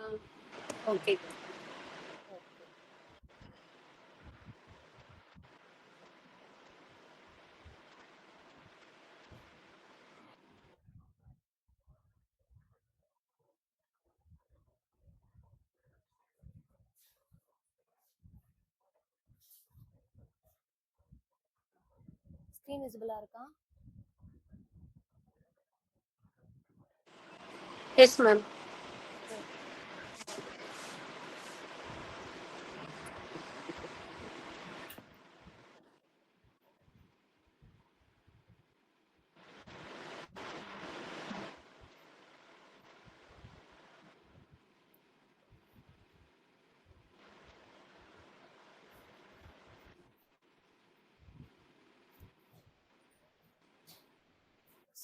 Okay. Okay. Screen விசிபிளா இருக்கா? Yes ma'am.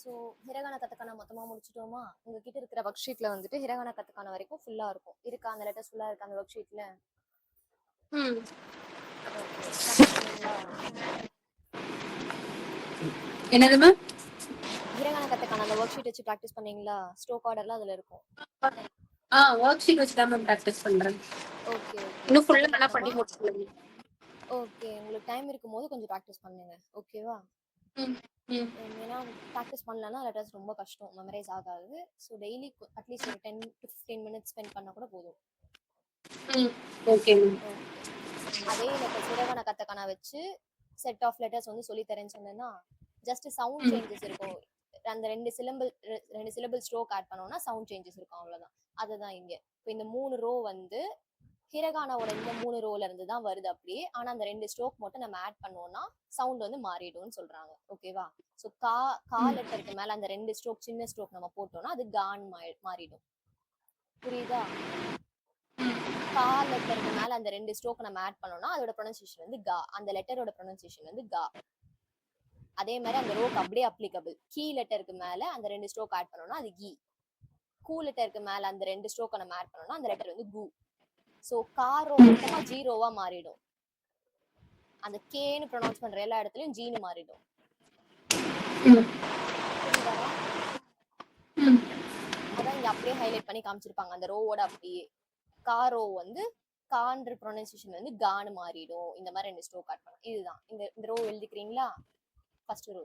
So ஹிரகானா கத்தக்கானா மொத்தமாக முடிச்சிட்டோமா? உங்ககிட்ட இருக்கிற ஒர்க் ஷீட்ல வந்துட்டு ஹிரகானா கத்தக்கான வரைக்கும் ஃபுல்லா இருக்கும். இருக்கா அந்த லெட்டர்ஸ் ஃபுல்லா இருக்கா அந்த ஒர்க் ஷீட்ல? ஓகே, ப்ராக்டிஸ் பண்ணீங்களா? என்னது மேம்? ஹிரகானா கத்தக்கான அந்த ஒர்க் ஷீட் வச்சு ப்ராக்டிஸ் பண்ணீங்களா? ஸ்ட்ரோக் ஆர்டர்லாம் அதுல இருக்கும். ஒர்க் ஷீட் வச்சு தான் மேம் ப்ராக்டிஸ் பண்றேன். Okay okay. இன்னும் ஃபுல்லா நல்லா பண்ணி முடிச்சிடலாம். ஓகே, உங்களுக்கு டைம் இருக்கும்போது கொஞ்சம் ப்ராக்டிஸ் பண்ணுங்க. ஓகேவா? ஏன்னா ப்ராக்டிஸ் பண்ணலன்னா லெட்டர்ஸ் ரொம்ப கஷ்டம், மெமரைஸ் ஆகாது. ஸோ டெய்லி அட்லீஸ்ட் ஒரு 10 to 15 மினிட்ஸ் ஸ்பெண்ட் பண்ணால் கூட போதும். Okay ma'am. ஓகே. அதே லெட்டர்ஸ் ஹிரகானா கத்தக்கானா வச்சு செட் ஆஃப் லெட்டர்ஸ் வந்து சொல்லி தரேன்னு சொன்னேன்னா ஜஸ்ட் சவுண்ட் சேஞ்சஸ் இருக்கும். அந்த ரெண்டு சிலபிள் ஸ்ட்ரோக் ஆட் பண்ணோம்னா சவுண்ட் சேஞ்சஸ் இருக்கும், அவ்வளவுதான். அதுதான் இங்க. இப்போ இந்த 3 ரோ வந்து ஹிரகானாவோட இந்த 3 ரோல இருந்து தான் வருது அப்படியே. ஆனா அந்த 2 ஸ்ட்ரோக் மட்டும் நம்ம ஆட் பண்ணோம்னா சவுண்ட் வந்து மாறிடும்னு சொல்றாங்க. ஓகேவா? ஸோ கா லெட்டருக்கு மேல அந்த 2 ஸ்ட்ரோக் சின்ன ஸ்ட்ரோக் நம்ம போட்டோம்னா அது கான் மாறிடும். புரியுதா? கா லெட்டருக்கு மேல அந்த 2 ஸ்ட்ரோக் நம்ம ஆட் பண்ணோம்னா அதோட ப்ரொனன்சியேஷன் வந்து கா. அந்த லெட்டரோட ப்ரொனன்சியேஷன் வந்து கா. அதே மாதிரி அந்த ரோக்கு அப்படியே அப்ளிகபிள். கீ லெட்டருக்கு மேல அந்த 2 ஸ்ட்ரோக் ஆட் பண்ணோம்னா அது கீ. கூ லெட்டருக்கு மேல அந்த 2 ஸ்ட்ரோக்கை நம்ம ஆட் பண்ணோம்னா அந்த லெட்டர் வந்து கூ. ஸோ காரோ மொத்தமா ஜீரோவா மாறிடும். அந்த கேன்னு ப்ரொனவுன்ஸ் பண்ற எல்லா இடத்துலயும் ஜீனு மாறிடும். புரியுதாடா? அதான் இங்க அப்படியே ஹைலைட் பண்ணி காமிச்சிருப்பாங்க அந்த ரோவோட. அப்படியே காரோ வந்து கான்ற ப்ரொனன்சியேஷன் வந்து கான்னு மாறிடும். இந்த மாதிரி 2 ஸ்ட்ரோக் ஆட் பண்ணலாம். இதுதான் இந்த ரோ எழுதிக்கிறீங்களா? ஃபர்ஸ்ட் ரோ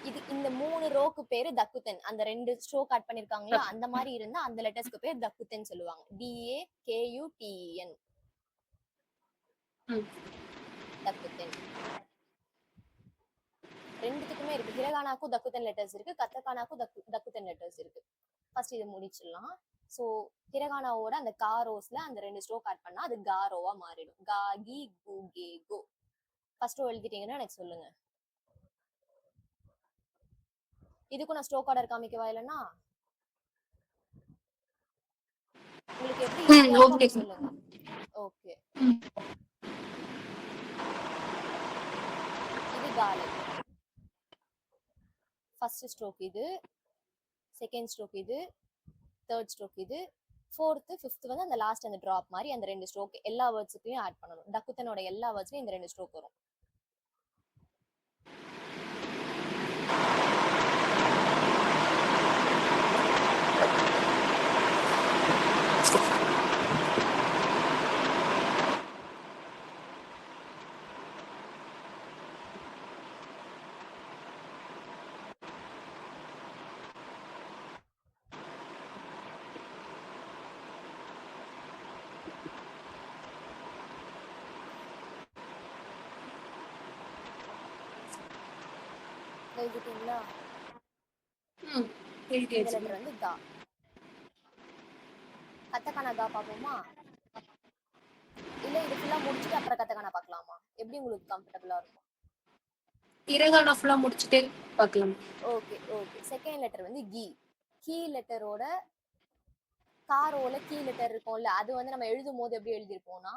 இது. இந்த 3 ரோக்கு பேரு தக்குத்தன். அந்த 2 ஸ்ட்ரோக் ஆட் பண்ணிருக்காங்களா, அந்த மாதிரி இருந்தா அந்த லெட்டர்ஸ்க்கு பேர் தக்குத்தன் சொல்லுவாங்க. DAKUTEN, தக்குத்தன். ரெண்டுத்துக்குமே இருக்கு. ஹிரகானாக்கும் தக்குத்தன் லெட்டர்ஸ் இருக்கு, கத்தகானாக்கும் தக்குத்தன் லெட்டர்ஸ் இருக்கு. ஃபர்ஸ்ட் இது முடிச்சிடலாம். ஸோ ஹிரகானாவோட அந்த காரோஸ்ல அந்த 2 ஸ்ட்ரோக் ஆட் பண்ணா அது காரோவா மாறிடும். கா கி கு கே கோ. ஃபர்ஸ்ட் ரோ எழுதிட்டீங்கன்னா எனக்கு சொல்லுங்க. இதுக்கும் நான் ஸ்ட்ரோக் ஆர்டர் காமிக்கவா? இல்லைன்னா உங்களுக்கு எப்படி ஈஸியா இருக்கோ அப்படி சொல்லுங்க. ஓகே, இது கா லெட்டர். ஃபர்ஸ்ட் ஸ்ட்ரோக் இது, செகண்ட் ஸ்ட்ரோக் இது, தேர்ட் ஸ்ட்ரோக் இது, ஃபோர்த்து ஃபிஃப்த் வந்து அந்த லாஸ்ட் அந்த ட்ராப் மாதிரி அந்த 2 ஸ்ட்ரோக் எல்லா வேர்ட்ஸுக்கையும் ஆட் பண்ணணும். டக்குத்தனோட எல்லா வேர்ட்ஸ்லையும் இந்த 2 ஸ்ட்ரோக் வரும். எழுதிட்டீங்களா? இந்த லெட்டர் வந்து கா. கத்தக்கானா கா பாப்போமா? இல்ல இது ஃபுல்லா முடிச்சிட்டு அப்புறம் கத்தக்கானா பார்க்கலாமா? எப்படி உங்களுக்கு கம்ஃபர்டபுளா இருக்கும்? ஹிரகானா ஃபுல்லா முடிச்சிட்டே பார்க்கலாம். Okay okay. செகண்ட் லெட்டர் வந்து கி. கீ லெட்டரோட காரோல கீ லெட்டர் இருக்கும்ல, அது வந்து நம்ம எழுதும் போது எப்படி எழுதிருப்போம்னா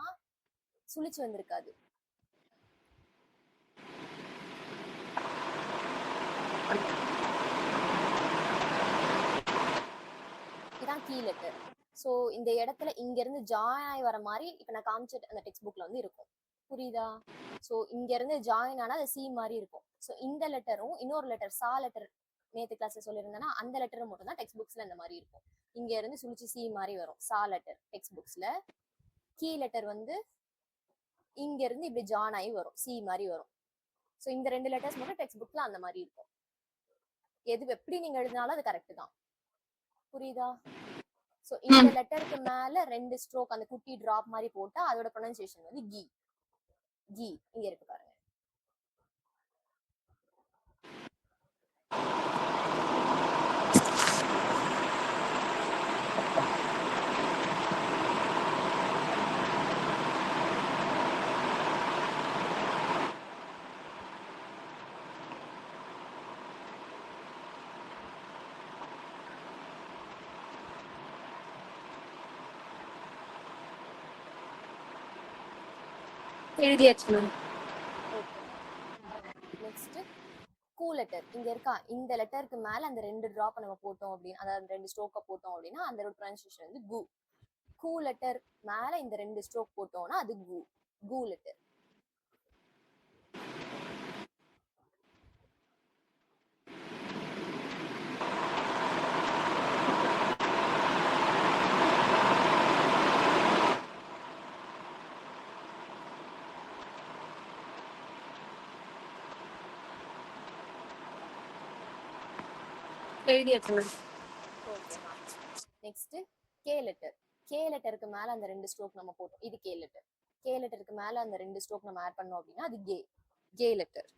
சுழிச்சு வந்திருக்காது. இதான் கீ லெட்டர். ஸோ இந்த இடத்துல இங்க இருந்து ஜாயின் ஆகி வர மாதிரி இப்ப நான் காமிச்ச அந்த டெக்ஸ்ட் புக்ல வந்து இருக்கும். புரியுதா? ஸோ இங்க இருந்து ஜாயின் ஆனா அது சி மாதிரி இருக்கும். ஸோ இந்த லெட்டரும் இன்னொரு லெட்டர் சா லெட்டர் நேத்து கிளாஸ்ல சொல்லியிருந்தேன்னா அந்த லெட்டர் மட்டும் தான் டெக்ஸ்ட் புக்ஸ்ல இந்த மாதிரி இருக்கும். இங்க இருந்து சுழிச்சு சி மாதிரி வரும் சா லெட்டர் டெக்ஸ்ட் புக்ஸ்ல. கீ லெட்டர் வந்து இங்க இருந்து இப்படி ஜான் ஆகி வரும் சி மாதிரி வரும். ஸோ இந்த 2 லெட்டர்ஸ் மட்டும் டெக்ஸ்ட் புக்ல அந்த மாதிரி இருக்கும். எது எப்படி நீங்க எழுதினாலும் அது கரெக்ட் தான். புரியுதா? ஸோ இந்த லெட்டருக்கு மேல 2 ஸ்ட்ரோக் அந்த குட்டி டிராப் மாதிரி போட்டா அதோட ப்ரொனன்சியேஷன் வந்து கீ. கீ இங்க இருக்கு பாருங்க. எழுதியாச்சு மேம். ஓகே. நெக்ஸ்ட் கூ லெட்டர் இங்க இருக்கா. இந்த லெட்டருக்கு மேல அந்த 2 டிராப் நம்ம போட்டோம் அப்படின்னு, அதாவது 2 ஸ்ட்ரோக்க போட்டோம் அப்படின்னா அந்த ப்ரொனன்சியேஷன் வந்து கு. கூ லெட்டர் மேல இந்த 2 ஸ்ட்ரோக் போட்டோம்னா அது கு. கு லெட்டர். எழுதியாச்சு மேம். ஓகேமா. நெக்ஸ்ட் கே லெட்டர். கே லெட்டருக்கு மேல அந்த 2 ஸ்ட்ரோக் நம்ம போட்டோம். இது கே லெட்டர். கே லெட்டருக்கு மேல அந்த 2 ஸ்ட்ரோக் நம்ம ஆட் பண்ணோம் அப்படின்னா அது கே. K letter.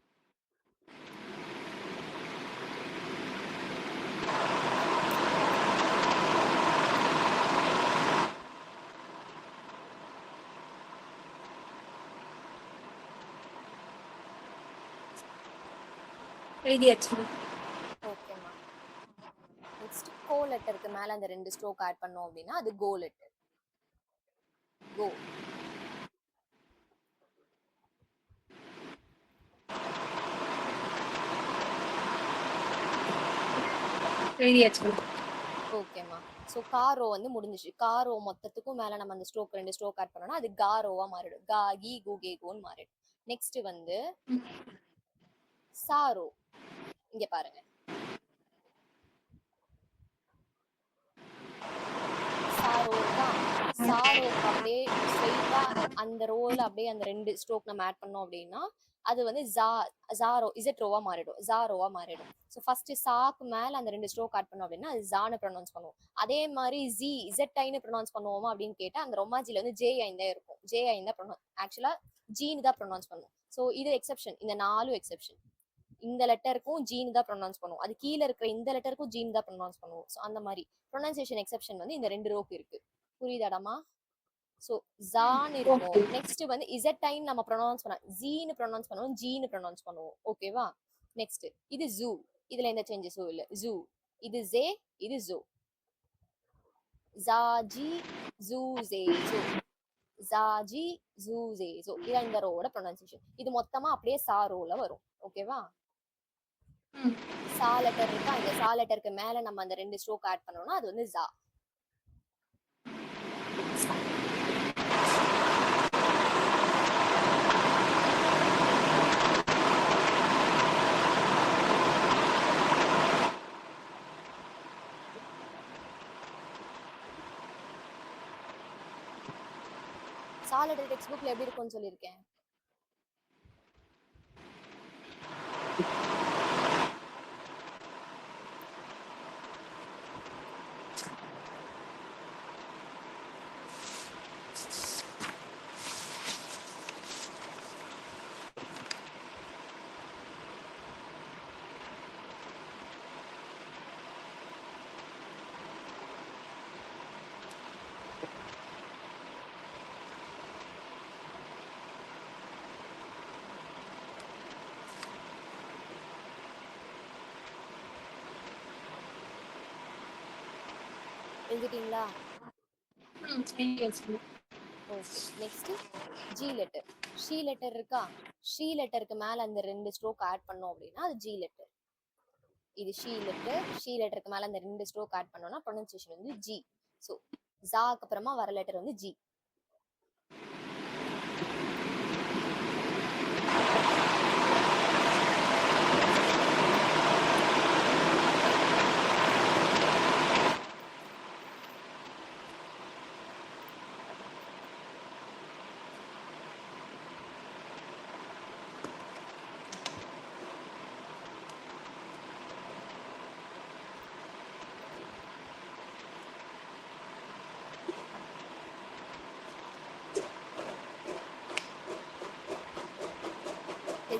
எழுதியாச்சு மேம். ஓகேமா. நெக்ஸ்ட் கோ லெட்டருக்கு மேல அந்த 2 ஸ்ட்ரோக் ஆட் பண்ணோம் அப்படின்னா அது கோ லெட்டர். கோ. எழுதியாச்சு மேம். ஓகேமா. ஸோ காரோ வந்து முடிஞ்சிச்சு. காரோ மொத்தத்துக்கும் மேல நம்ம அந்த ஸ்ட்ரோக் 2 ஸ்ட்ரோக் ஆட் பண்ணோம்னா அது காரோவா மாறிடும். கா கி கு கே கோன்னு மாறிடும். நெக்ஸ்ட் வந்து சாரோ. இங்க பாருங்க. சாரோ இருக்கா. சாரோக்கு அப்படியே ஸ்ட்ரெயிட்டா அந்த ரோல அப்படியே அந்த 2 ஸ்ட்ரோக் நம்ம ஆட் பண்ணோம் அப்படின்னா அது வந்து ஜாரோ இசட் ரோவா மாறிடும். ஜாரோவா மாறிடும். ஸோ ஃபர்ஸ்ட் சாக்கு மேல அந்த 2 ஸ்ட்ரோக் ஆட் பண்ணோம் அப்படின்னா அது ஜான்னு ப்ரொனவுன்ஸ் பண்ணுவோம். அதே மாதிரி ஜி இசட் ஐன்னு ப்ரொனவுன்ஸ் பண்ணுவோமா அப்படின்னு கேட்டா அந்த ரொமாஜில வந்து ஜே ஐன் தான் இருக்கும். ஜே ஐன் தான் ஆக்சுவலா ஜீன்னு தான் ப்ரொனவுன்ஸ் பண்ணுவோம். ஸோ இது எக்ஸெப்ஷன். இந்த 4 எக்ஸெப்ஷன். இந்த லெட்டருக்கும் ஜீன் தான் ப்ரொனவுன்ஸ் பண்ணுவோம். அது கீழே இருக்கிற இந்த லெட்டருக்கும் ஜீன் தான் ப்ரொனவுன்ஸ் பண்ணுவோம். ஸோ அந்த மாதிரி ப்ரொனன்சியேஷன் எக்ஸெப்ஷன் வந்து இந்த 2 ரோக்கு இருக்கு. புரியுதாடாமா? ஸோ ஜான் இருக்கும். நெக்ஸ்ட் வந்து இசட்டைன் நம்ம ப்ரொனவுன்ஸ் பண்ண ஜீன்னு ப்ரொனவுன்ஸ் பண்ணுவோம். ஜீன்னு ப்ரொனவுன்ஸ் பண்ணுவோம். ஓகேவா? நெக்ஸ்ட் இது ஜூ. இதுல எந்த சேஞ்சஸும் இல்லை. ஜூ. இது ஜே. இது Joe. ஜாஜி zoo J Joe. ஜாஜி zoo J Joe. இதான் இந்த ரோவோட ப்ரொனன்சியேஷன். இது மொத்தமா அப்படியே சா ரோல வரும். ஓகேவா? சா லெட்டர் இருக்கா. இந்த சா லெட்டருக்கு மேல நம்ம அந்த 2 ஸ்ட்ரோக் ஆட் பண்ணோம்னா அது வந்து ஜா. சா லெட்டர் டெக்ஸ்ட் புக்ல எப்படி இருக்கும்னு சொல்லியிருக்கேன். எழுதிட்டீங்களா? ஓகே. நெக்ஸ்ட் ஜி லெட்டர். ஷி லெட்டர் இருக்கா. ஷி லெட்டருக்கு மேல அந்த 2 ஸ்ட்ரோக் ஆட் பண்ணோம் அப்படின்னா அது ஜி லெட்டர். இது ஷி லெட்டர். ஷி லெட்டருக்கு மேல அந்த 2 ஸ்ட்ரோக் ஆட் பண்ணோம்னா ப்ரொனன்சியேஷன் வந்து ஜி. ஸோ ஜாக்கு அப்புறமா வர லெட்டர் வந்து ஜி.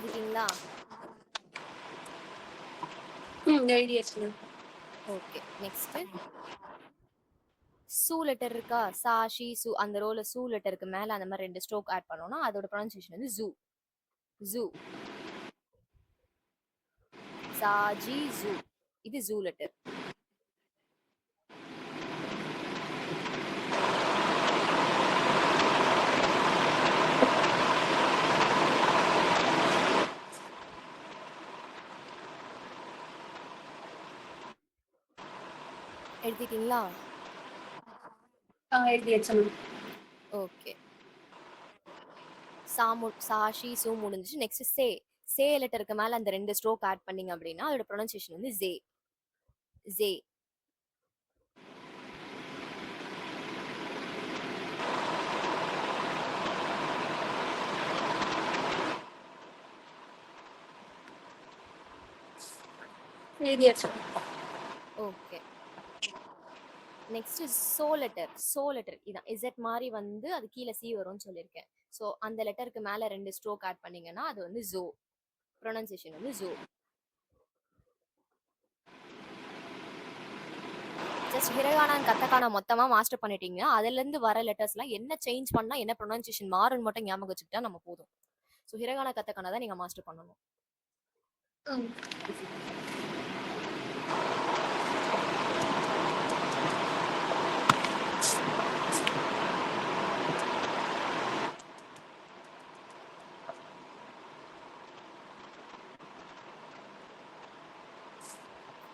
எழுதிட்டீங்களா? எழுதியாச்சு மேம். ஓகே. நெக்ஸ்ட் சு லெட்டர் இருக்கா? சா, ஷி, சு அந்த ரோல சு லெட்டருக்கு மேல அந்த மாதிரி 2 ஸ்ட்ரோக் ஆட் பண்ணோம்னா அதோட ப்ரொனன்சியேஷன் வந்து ஜூ. ஜூ. சா, ஜி, ஜூ. இது ஜூ லெட்டர். எழுதிட்டீங்களா? எழுதியாச்சு மேம். ஓகே. சா, ஷி, சு முடிஞ்சிச்சு. நெக்ஸ்ட் சே. சே லெட்டருக்கு மேல அந்த 2 ஸ்ட்ரோக் ஆட் பண்ணீங்க அப்படின்னா அதோட ப்ரொனன்சியேஷன் வந்து ஜே. ஜே. எழுதியாச்சு. Okay. Next so letter. So letter இதான் இசட் மாதிரி வந்து அது கீழே சி வரும்னு சொல்லியிருக்கேன். ஸோ அந்த லெட்டருக்கு மேல 2 ஸ்ட்ரோக் ஆட் பண்ணீங்கன்னா அது வந்து ஜோ. ப்ரொனன்சியேஷன் வந்து ஜோ. ஜஸ்ட் ஹிரகானான் கத்தகானா மொத்தமா மாஸ்டர் பண்ணிட்டீங்க. அதுல இருந்து வர லெட்டர்ஸ்லாம் என்ன சேஞ்ச் பண்ணா என்ன ப்ரொனன்சியேஷன் மாறும்னு மட்டும் ஞாபகம் வச்சுக்கிட்டா நம்ம போதும். ஸோ ஹிரகானா கத்தகானா தான் நீங்க மாஸ்டர் பண்ணணும்.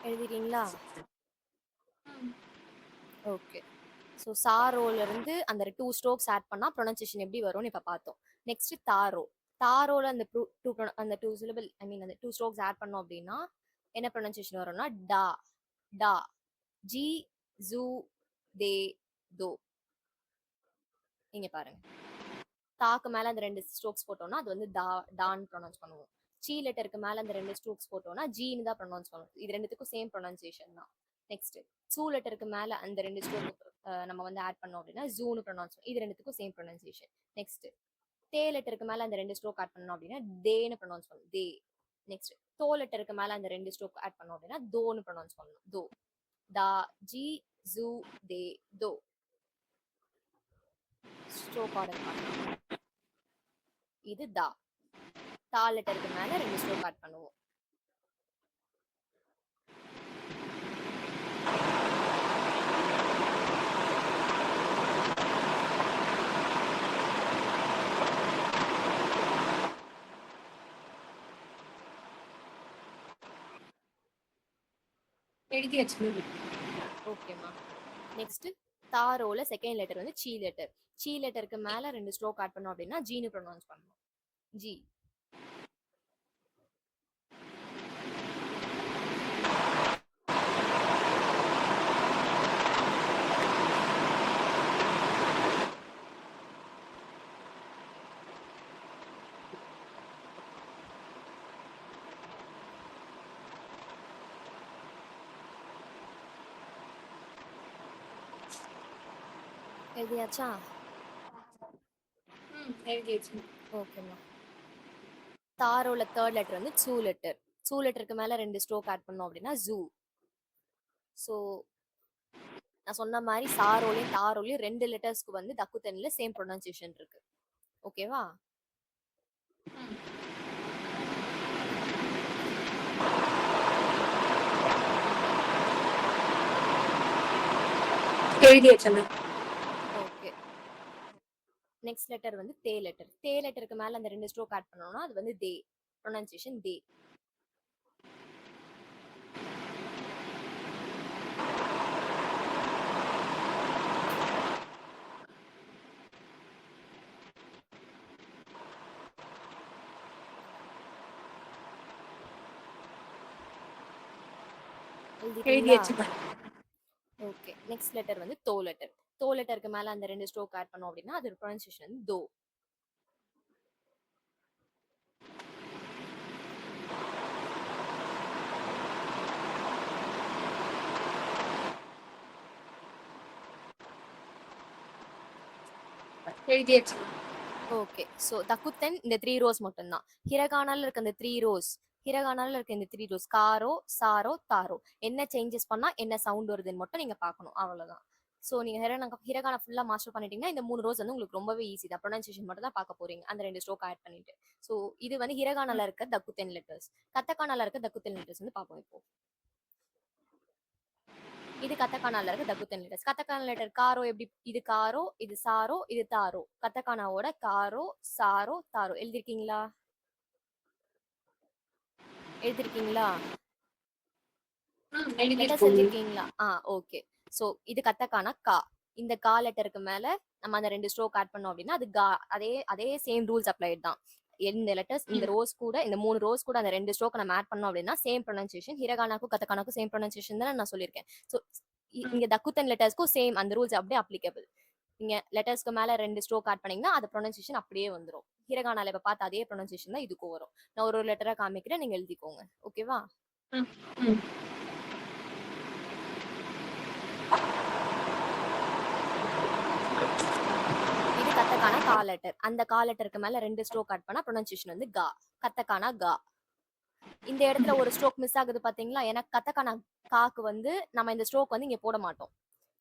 எழுதிட்டீங்களா? ஓகே. ஸோ சாரோல இருந்து அந்த 2 ஸ்ட்ரோக்ஸ் ஆட் பண்ணா ப்ரொனன்சியேஷன் எப்படி வரும்னு இப்ப பார்த்தோம். நெக்ஸ்ட் தாரோ. தாரோல அந்த அந்த 2 சிலபிள் ஐ மீன் அந்த 2 ஸ்ட்ரோக்ஸ் ஆட் பண்ணோம் அப்படின்னா என்ன ப்ரொனன்சியேஷன் வரும்னா டா. டா. ஜி, ஜூ, தே, தோ. நீங்க பாருங்க. தாக்கு மேல அந்த 2 ஸ்ட்ரோக்ஸ் போட்டோம்னா அது வந்து டான்னு ப்ரொனவுன்ஸ் பண்ணுவோம். சி லெட்டருக்கு மேல அந்த 2 ஸ்ட்ரோக்ஸ் போட்டோம்னா ஜீன்னு தான் ப்ரொனவுன்ஸ் பண்ணுவோம். இது ரெண்டுத்துக்கும் சேம் ப்ரொனன்சியேஷன் தான். நெக்ஸ்ட் சூ லெட்டருக்கு மேல அந்த 2 ஸ்ட்ரோக் நம்ம வந்து ஆட் பண்ணோம் அப்படின்னா ஜூன்னு ப்ரொனவுன்ஸ் பண்ணுவோம். இது ரெண்டுத்துக்கும் சேம் ப்ரொனன்சியேஷன். நெக்ஸ்ட் தே லெட்டருக்கு மேல அந்த 2 ஸ்ட்ரோக் ஆட் பண்ணோம் அப்படின்னா தேன்னு ப்ரொனவுன்ஸ் பண்ணுவோம். தே. நெக்ஸ்ட் தோ லெட்டருக்கு மேல அந்த 2 ஸ்ட்ரோக் ஆட் பண்ணோம் அப்படின்னா தோன்னு ப்ரொனவுன்ஸ் பண்ணணும். தோ. டா, ஜி, ஜூ, தே, தோ. ஸ்ட்ரோக் ஆர்டர் பார்க்கலாம். இது தா. தா லெட்டருக்கு மேல 2 ஸ்ட்ரோக் ஆட் பண்ணுவோம். எழுதியாச்சு மேம். ஓகேம்மா. நெக்ஸ்ட் தாரோல செகண்ட் லெட்டர் வந்து சி லெட்டர். சி லெட்டருக்கு மேல 2 ஸ்ட்ரோக் ஆட் பண்ணோம் அப்படின்னா ஜீனு ப்ரொனவுன்ஸ் பண்ணணும். ஜி. எழுதியாச்சா? எழுதியாச்சு. ஓகேம்மா. தாரோல தேர்ட் லெட்டர் வந்து சூ லெட்டர். சூ லெட்டருக்கு மேல 2 ஸ்ட்ரோக் ஆட் பண்ணோம் அப்படின்னா ஜூ. ஸோ நான் சொன்ன மாதிரி சாரோலையும் தாரோலையும் 2 லெட்டர்ஸ்க்கு வந்து தக்குத்தனில சேம் ப்ரொனன்சியேஷன் இருக்கு. ஓகேவா? எழுதியாச்சு மேம். ஓகே. நெக்ஸ்ட் லெட்டர் வந்து தே லெட்டர். தே லெட்டருக்கு மேல அந்த 2 ஸ்ட்ரோக் ஆட் பண்ணோம்னா அது வந்து தே. ப்ரொனன்சியேஷன் தே. எழுதிட்டீங்களா? எழுதியாச்சு மேம். ஓகே. நெக்ஸ்ட் லெட்டர் வந்து தோ லெட்டர். தோ லெட்டருக்கு மேல அந்த 2 ஸ்ட்ரோக் ஆட் பண்ணோம் அப்படின்னா அது ப்ரொனன்சியேஷன் வந்து தோ. எழுதியாச்சு. ஓகே. ஸோ தக்குத்தென் இந்த 3 ரோஸ் மட்டும் தான். ஹிரகானால இருக்க இந்த 3 ரோஸ் ஹிரகானால இருக்க இந்த 3 ரோஸ் காரோ, சாரோ, தாரோ என்ன சேஞ்சஸ் பண்ணா என்ன சவுண்ட் வருதுன்னு மட்டும் நீங்க பார்க்கணும். அவ்வளவுதான். ஸோ நீங்க ஹிரகானா ஃபுல்லா மாஸ்டர் பண்ணிட்டீங்கன்னா இந்த 3 ரோஸ் வந்து உங்களுக்கு ரொம்பவே ஈஸி தான். ப்ரொனன்சியேஷன் மட்டும் தான் பார்க்க போறீங்க. அந்த 2 ஸ்ட்ரோக் ஆட் பண்ணிட்டு. ஸோ இது வந்து ஹிரகானால இருக்க தக்குத்தென் லெட்டர்ஸ். கத்தகானால இருக்க தக்குத்தென் லெட்டர்ஸ் வந்து பார்ப்போம் இப்போ. இது கத்தகானால இருக்க தக்குத்தன் லெட்டர்ஸ். கத்தகானா லெட்டர் காரோ எப்படி இது காரோ, இது சாரோ, இது தாரோ. கத்தகானாவோட காரோ, சாரோ, தாரோ எழுதிருக்கீங்களா? எழுதிருக்கீங்களா? லெட்டர்ஸ் எழுதிருக்கோம். எழுதிருக்கீங்களா? ஓகே. சோ இது கத்தகானா கா. இந்த கா லெட்டருக்கு மேல நம்ம அந்த 2 ஸ்ட்ரோக் ஆட் பண்ணோம் அப்படின்னா அது கா. அதே அதே சேம் ரூல்ஸ் அப்ளைட் தான். இந்த லெட்டர்ஸ் இந்த ரோஸ் கூட இந்த 3 ரோஸ் கூட அந்த 2 ஸ்ட்ரோக் நம்ம ஆட் பண்ணோம் அப்படின்னா சேம் ப்ரொனன்சியேஷன். ஹிரகானாக்கும் கத்தகானாக்கும் சேம் ப்ரொனன்சியேஷன் தான் நான் சொல்லியிருக்கேன். ஸோ இங்க தக்குத்தன் லெட்டர்ஸ்க்கும் சேம் அந்த ரூல்ஸ் அப்படியே அப்ளிகபிள். நீங்க லெட்டர்ஸ்க்கு மேல 2 ஸ்ட்ரோக் ஆட் பண்ணீங்கன்னா அது ப்ரொனன்சியேஷன் அப்படியே வந்துரும். ஹிரகானால இப்ப பார்த்த அதே ப்ரொனன்சியேஷன் தான் இதுக்கும் வரும். நான் ஒரு லெட்டரா காமிக்கிறேன், நீங்க எழுதிக்கோங்க. ஓகேவா? ம், ம். இது கத்தக்கான கா லெட்டர். அந்த கா லெட்டருக்கு மேல 2 ஸ்ட்ரோக் ஆட் பண்ணா ப்ரொனன்சியேஷன் வந்து கா. கத்தக்கானா கா. இந்த இடத்துல ஒரு ஸ்ட்ரோக் மிஸ் ஆகுது பாத்தீங்களா? ஏன்னா கத்தக்கானா காக்கு வந்து நம்ம இந்த ஸ்ட்ரோக் வந்து இங்க போட மாட்டோம்.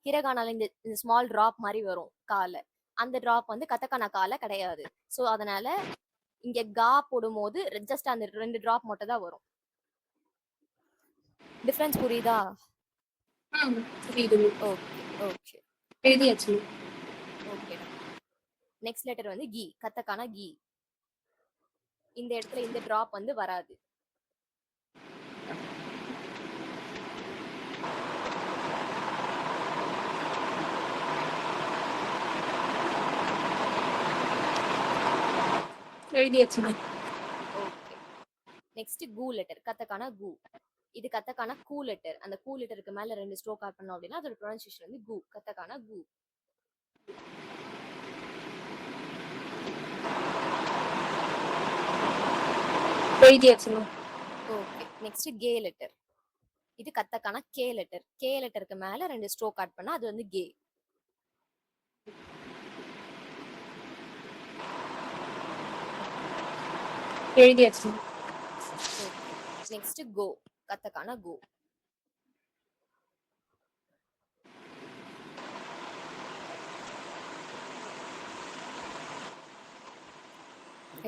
ஹிரகானால இந்த ஸ்மால் டிராப் மாதிரி வரும் கால. அந்த டிராப் வந்து கத்தக்கானா கால கிடையாது. சோ அதனால இங்க கா போடும்போது ஜஸ்ட் அந்த 2 டிராப் மட்டும் தான் வரும். டிஃபரன்ஸ் புரியுதா? புரியுது. ஓகே ஓகே எழுதியாச்சு. ஓகேடா. நெக்ஸ்ட் லெட்டர் வந்து கி. கத்தக்கானா கி. இந்த இடத்துல இந்த டிராப் வந்து வராது. எழுதியாச்சு. ஓகே. நெக்ஸ்ட் கு லெட்டர். கத்தக்கானா கு. இது கத்தக்கானா கூ லெட்டர். அந்த கூ லெட்டருக்கு மேல 2 ஸ்ட்ரோக் ஆட் பண்ணோம் அப்படின்னா அதோட ப்ரொனன்சியேஷன் வந்து கு. கத்தக்கானா கு. எழுதியாச்சு. ஓகே. நெக்ஸ்ட் கே லெட்டர். இது கத்தக்கானா கே லெட்டர். கே லெட்டருக்கு மேல 2 ஸ்ட்ரோக் ஆட் பண்ணா அது வந்து கே. எழுதியாச்சு. ஓகே. நெக்ஸ்ட் கோ. கத்தக்கானா கோ.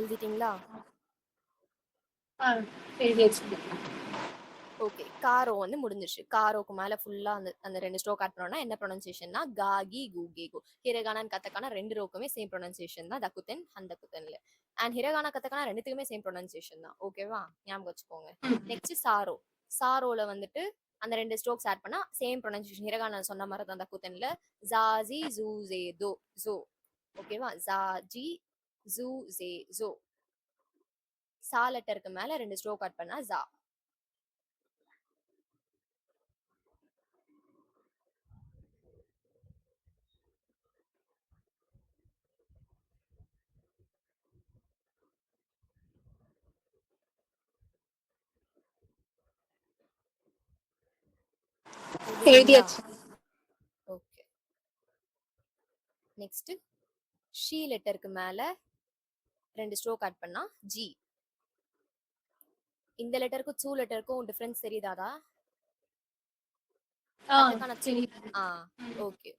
எழுதிட்டீங்களா? எழுதியாச்சு. ஓகே. காரோ வந்து முடிஞ்சிருச்சு. காரோக்கு மேல ஃபுல்லா அந்த அந்த 2 ஸ்ட்ரோக் ஆட் பண்ணோம்னா என்ன ப்ரொனன்சியேஷன்னா காகி கூகேகோ. ஹிரகானா கத்தக்கானா 2 ரோக்குமே சேம் ப்ரொனன்சியேஷன் தான் தக்குத்தென் ஹந்தக்குத்தன்ல. அண்ட் ஹிரகானா கத்தக்கானா ரெண்டுத்துக்குமே சேம் ப்ரொனன்சியேஷன் தான். ஓகேவா? ஞாபகம் வச்சுக்கோங்க. Next sorrow. சாரோல வந்துட்டு அந்த 2 ஸ்ட்ரோக்ஸ் ஆட் பண்ணா சேம் ப்ரொனன்சியேஷன். ஹிரகானா சொன்ன மாதிரி தான் தக்குத்தன்ல. ஜாஜி ஜூசே தோ ஜோ. ஓகேவா? ஜாஜி ஜூ ஜே ஜோ. சா லெட்டருக்கு மேல 2 ஸ்ட்ரோக் ஆட் பண்ணா ஜா. எழுதிட்டீங்களா? எழுதியாச்சு. ஓகே. நெக்ஸ்ட் ஷீ லெட்டருக்கு மேல 2 ஸ்ட்ரோக் ஆட் பண்ணா ஜி. இந்த லெட்டருக்கும் சூ லெட்டருக்கும் டிஃபரன்ஸ் தெரியுதாடா? கத்தக்கான சூ. சரி. ஆ ஓகே.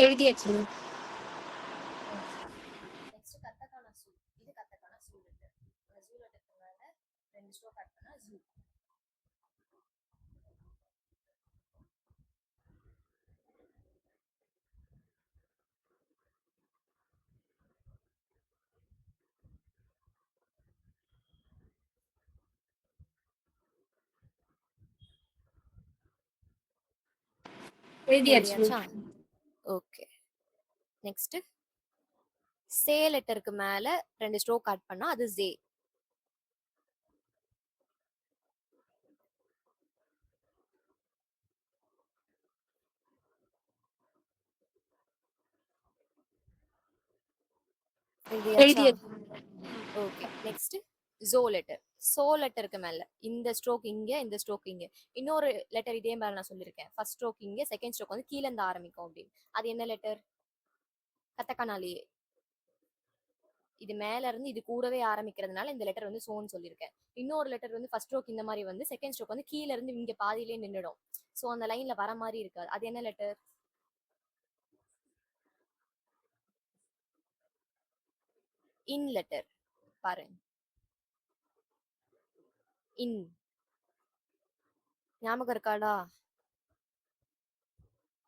எழுதியாச்சு. நெக்ஸ்ட் கத்தக்கான சூ. இது கத்தக்கான சூ லெட்டர். அந்த சூ லெட்டருக்கு மேல 2 ஸ்ட்ரோக் ஆட் பண்ணா ஜூ. எழுதியாச்சு. எழுதியாச்சா? ஓகே. நெக்ஸ்ட் சே லெட்டருக்கு மேல 2 ஸ்ட்ரோக் ஆட் பண்ணா அது ஜே. எழுதியாச்சா? எழுதியாச்சு. ஓகே. நெக்ஸ்ட் ஜோ லெட்டர். சோ லெட்டருக்கு மேல இந்த ஸ்ட்ரோக் இங்க, இந்த ஸ்ட்ரோக் இங்க. இன்னொரு லெட்டர் இதே மேல நான் சொல்லியிருக்கேன். ஃபர்ஸ்ட் ஸ்ட்ரோக் இங்க, செகண்ட் ஸ்ட்ரோக் வந்து கீழ இருந்து ஆரம்பிக்கும் அப்படின்னு. அது என்ன லெட்டர்? கத்தக்கானாலேயே. இது மேல இருந்து இது கூடவே ஆரம்பிக்கிறதுனால இந்த லெட்டர் வந்து சோன்னு சொல்லியிருக்கேன். இன்னொரு லெட்டர் வந்து ஃபர்ஸ்ட் ஸ்ட்ரோக் இந்த மாதிரி வந்து செகண்ட் ஸ்ட்ரோக் வந்து கீழ இருந்து இங்க பாதியிலே நின்னுடும். சோ அந்த லைன்ல வர மாதிரி இருக்காது. அது என்ன லெட்டர்? இன் லெட்டர். பாருங்க. இன். ஞாபகம் இருக்காடா?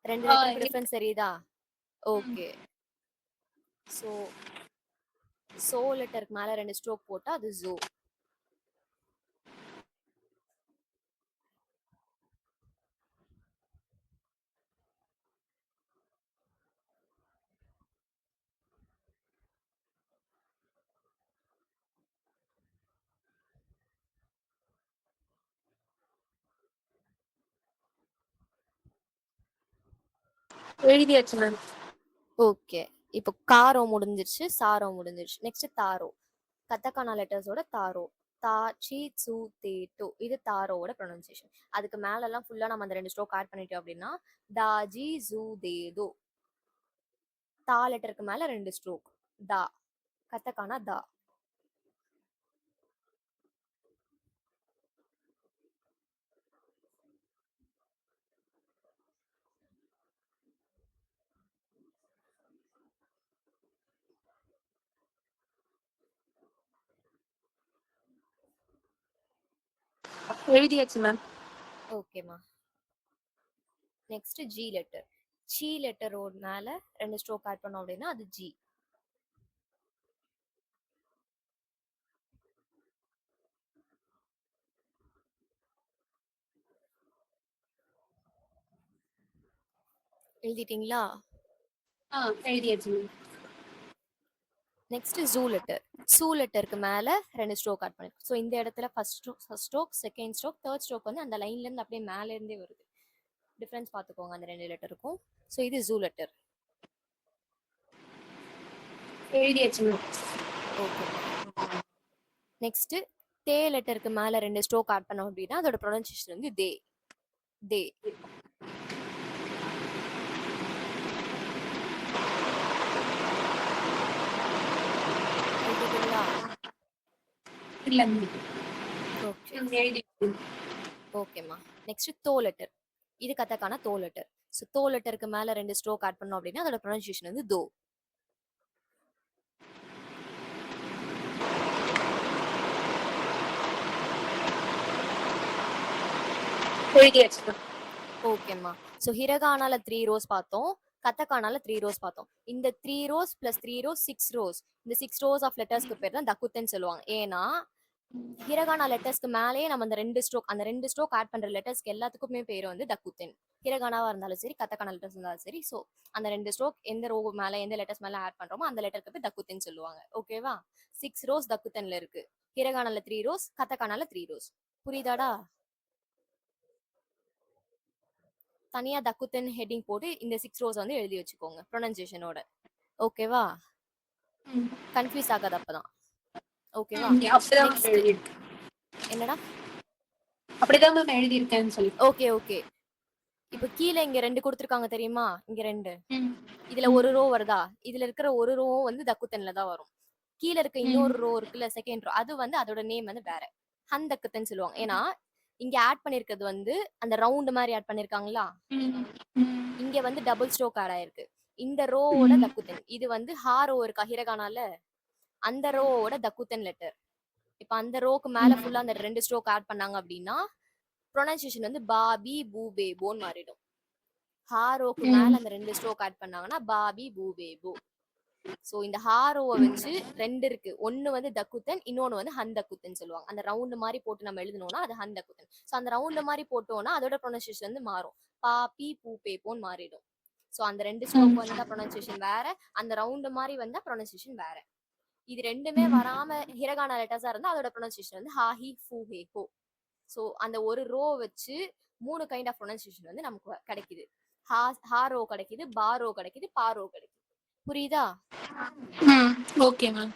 2 லெட்டருக்கு இருக்கு. டிஃபரன்ஸ் தெரியுதா? ம். ஓகே. சோ சோ லெட்டருக்கு மேல 2 ஸ்ட்ரோக் போட்டா அது ஜோ. எழுதியாச்சு மேம். ஓகே. இப்போ காரோ முடிஞ்சிருச்சு, சாரோ முடிஞ்சிருச்சு. நெக்ஸ்ட் தாரோ. கத்தகானா லெட்டர்ஸோட தாரோ. தா, சி, சு, தே, டோ. இது தாரோவோட ப்ரொனன்சியேஷன். அதுக்கு மேலலாம் ஃபுல்லா நம்ம அந்த 2 ஸ்ட்ரோக் ஆட் பண்ணிட்டோம் அப்படின்னா தா, ஜி, ஜு, தே, தோ. தா லெட்டருக்கு மேல 2 ஸ்ட்ரோக். தா. கத்தகானா தா. எழுதியாச்சு மேம். ஓகேம்மா. நெக்ஸ்ட் ஜி லெட்டர். சி லெட்டரோட மேல 2 ஸ்ட்ரோக் ஆட் பண்ணோம் அப்படின்னா அது ஜி. எழுதிட்டீங்களா? எழுதியாச்சு மேம். Next zoo letter. சூ லெட்டருக்கு மேல 2 ஸ்ட்ரோக் ஆட் பண்ணிருக்கோம். ஸோ இந்த இடத்துல first stroke, second stroke, third stroke வந்து அந்த லைன்ல இருந்து அப்படியே மேல இருந்தே வருது. டிஃபரன்ஸ் பார்த்துக்கோங்க அந்த 2 லெட்டருக்கும். ஸோ இது ஜூ லெட்டர். எழுதியாச்சு மேம். ஓகேம்மா. நெக்ஸ்ட் தே லெட்டருக்கு மேல 2 ஸ்ட்ரோக் ஆட் பண்ணோம் அப்படின்னா அதோட ப்ரொனன்சியேஷன் வந்து தே. தே. எழுதிட்டீங்களா? இல்ல மேம். ஓகே. எழுதியாச்சு. ஓகேம்மா. நெக்ஸ்ட் தோ லெட்டர். இது கத்தக்கான தோ லெட்டர். ஸோ தோ லெட்டருக்கு மேல 2 ஸ்ட்ரோக் ஆட் பண்ணோம் அப்படின்னா அதோட ப்ரொனன்சியேஷன் வந்து தோ. எழுதியாச்சு மேம். ஓகேம்மா. ஸோ ஹிரகானால 3 ரோஸ் பார்த்தோம். கத்தகானால 3 ரோஸ் பார்த்தோம். இந்த 3 ரோஸ் பிளஸ் 3 ரோஸ் 6 ரோஸ். இந்த 6 ரோஸ் ஆஃப் லெட்டர்ஸ்க்கு பேர் தான் தக்குத்தன்னு சொல்லுவாங்க. ஏன்னா ஹிரகானா லெட்டர்ஸ்க்கு மேலேயே நம்ம அந்த 2 ஸ்ட்ரோக் ஆட் பண்ற லெட்டர்ஸ்க்கு எல்லாத்துக்குமே பேர் வந்து தக்குத்தன். ஹிரகானாவா இருந்தாலும் சரி, கத்தகானா லெட்டர்ஸ் இருந்தாலும் சரி. ஸோ அந்த 2 ஸ்ட்ரோக் எந்த ரோ மேல எந்த லெட்டர்ஸ் மேல ஆட் பண்றோமோ அந்த லெட்டருக்கு பேர் தக்குத்தன்னு சொல்லுவாங்க. ஓகேவா? 6 ரோஸ் தக்குத்தன்ல இருக்கு. ஹிரகானால 3 ரோஸ், கத்தகானால 3 ரோஸ். புரியுதாடா? தனியா தக்குத்தன் ஹெட்டிங் போட்டு இந்த 6 ரோஸ் வந்து எழுதி வச்சுக்கோங்க ப்ரொனன்சியேஷனோட. ஓகேவா? ம். கன்ஃபியூஸ் ஆகாது அப்பதான். ஓகேவா? அப்படிதான் மேம் நெக்ஸ்ட் எழுதியிருக்கேன். என்னடா? அப்படிதான் மேம் எழுதியிருக்கேன்னு சொல்லி. Okay okay. இப்போ கீழ இங்க 2 குடுத்துருக்காங்க தெரியுமா? இங்க 2. ம். இதுல ம். ஒரு ரோ வருதா? இதுல இருக்கிற ஒரு ரோவும் வந்து தக்குத்தன்ல தான் வரும். கீழ இருக்க ம். இன்னொரு ரோ இருக்குல்ல, செகண்ட் ரோ. அது வந்து அதோட நேம் வந்து வேற. ஹந்தக்குத்தன்னு சொல்லுவாங்க. ஏன்னா இங்க ஆட் பண்ணிருக்கிறது வந்து அந்த ரவுண்ட் மாதிரி ஆட் பண்ணிருக்காங்களா? ம். ம். இங்க வந்து டபுள் ஸ்ட்ரோக் ஆட் ஆயிருக்கு. இந்த ரோவோட ம். தக்குத்தன். இது வந்து ஹா ரோ இருக்கா ஹிரகானால? அந்த ரோவோட தக்குத்தன் லெட்டர். இப்ப அந்த ரோக்கு மேல ம். ஃபுல்லா அந்த 2 ஸ்ட்ரோக் ஆட் பண்ணாங்க அப்படின்னா ப்ரொனன்சியேஷன் வந்து பாபி பூபே போன்னு மாறிடும். ஹாரோக்கு ம். மேல அந்த 2 ஸ்ட்ரோக் ஆட் பண்ணாங்கன்னா பாபி பூபே போ. சோ இந்த ஹாரோவை வச்சு 2 இருக்கு. ஒன்னு வந்து தக்குத்தன், இன்னொன்னு வந்து ஹந்தக்குத்தன் சொல்லுவாங்க. அந்த ரவுண்ட் மாதிரி போட்டு நம்ம எழுதணும்னா அது ஹந்தக்குத்தன். சோ அந்த ரவுண்ட் மாதிரி போட்டோம்னா அதோட ப்ரொனன்சியேஷன் வந்து மாறும். பா பி பூ பே போன்னு மாறிடும். சோ அந்த 2 ஸ்ட்ரோக் வந்தா ப்ரொனன்சியேஷன் வேற, அந்த ரவுண்ட் மாதிரி வந்தா ப்ரொனன்சியேஷன் வேற. இது ரெண்டுமே வராம ஹிரகானா லெட்டர்ஸா இருந்தா அதோட ப்ரொனன்சியேஷன் வந்து ஹா ஹி ஃபூ ஹே ஹோ. ஸோ அந்த ஒரு ரோ வச்சு 3 கைண்ட் ஆஃப் ப்ரொனன்சியேஷன் வந்து நமக்கு கிடைக்குது. ஹா ஹா ரோ கிடைக்குது, பா ரோ கிடைக்குது, பா ரோ கிடைக்குது. புரியுதா? Okay ma'am.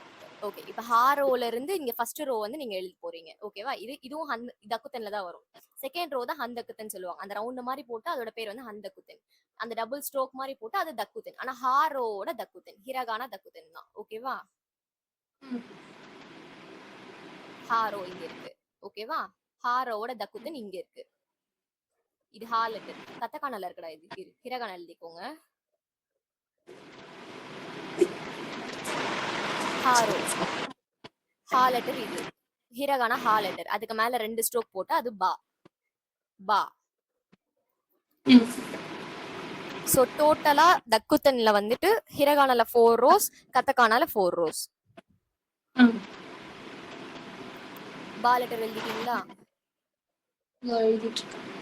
ஓகே. இப்ப ஹா ரோல இருந்து இங்க ஃபர்ஸ்ட் ரோ வந்து நீங்க எழுத போறீங்க. ஓகேவா? இதுவும் தக்குத்தன்ல தான் வரும். செகண்ட் ரோ தான் ஹந்தக்குத்தன் சொல்லுவாங்க. அந்த ரவுண்ட் மாரி போட்டு அதோட பேர் வந்து ஹந்தக்குத்தன். அந்த டபுள் ஸ்ட்ரோக் மாரி போட்டு அது தக்குத்தன். ஆனா ஹா ரோவோட தக்குத்தன். ஹிரகானா தக்குத்தன் தான். ஓகேவா? ஹா ரோ இங்க இருக்கு. ஓகேவா? ஹா ரோவோட தக்குத்தன் இங்க இருக்கு. இது ஹா லெட்டர். கத்தகானால இருக்குடா இது. ஹிரகானா எழுதிக்கோங்க. ஹா ரோ. ஹா லெட்டர் இது. ஹிரகானா ஹா லெட்டர். அதுக்கு மேல 2 ஸ்ட்ரோக் போட்டு அது பா. பா. சோ டோட்டலா தக்குத்தன்ல வந்துட்டு ஹிரகானால 4 ரோஸ், கத்தகானால 4 ரோஸ். பா லெட்டர் எழுதிட்டீங்களா? எழுதிட்டு இருக்கேன்.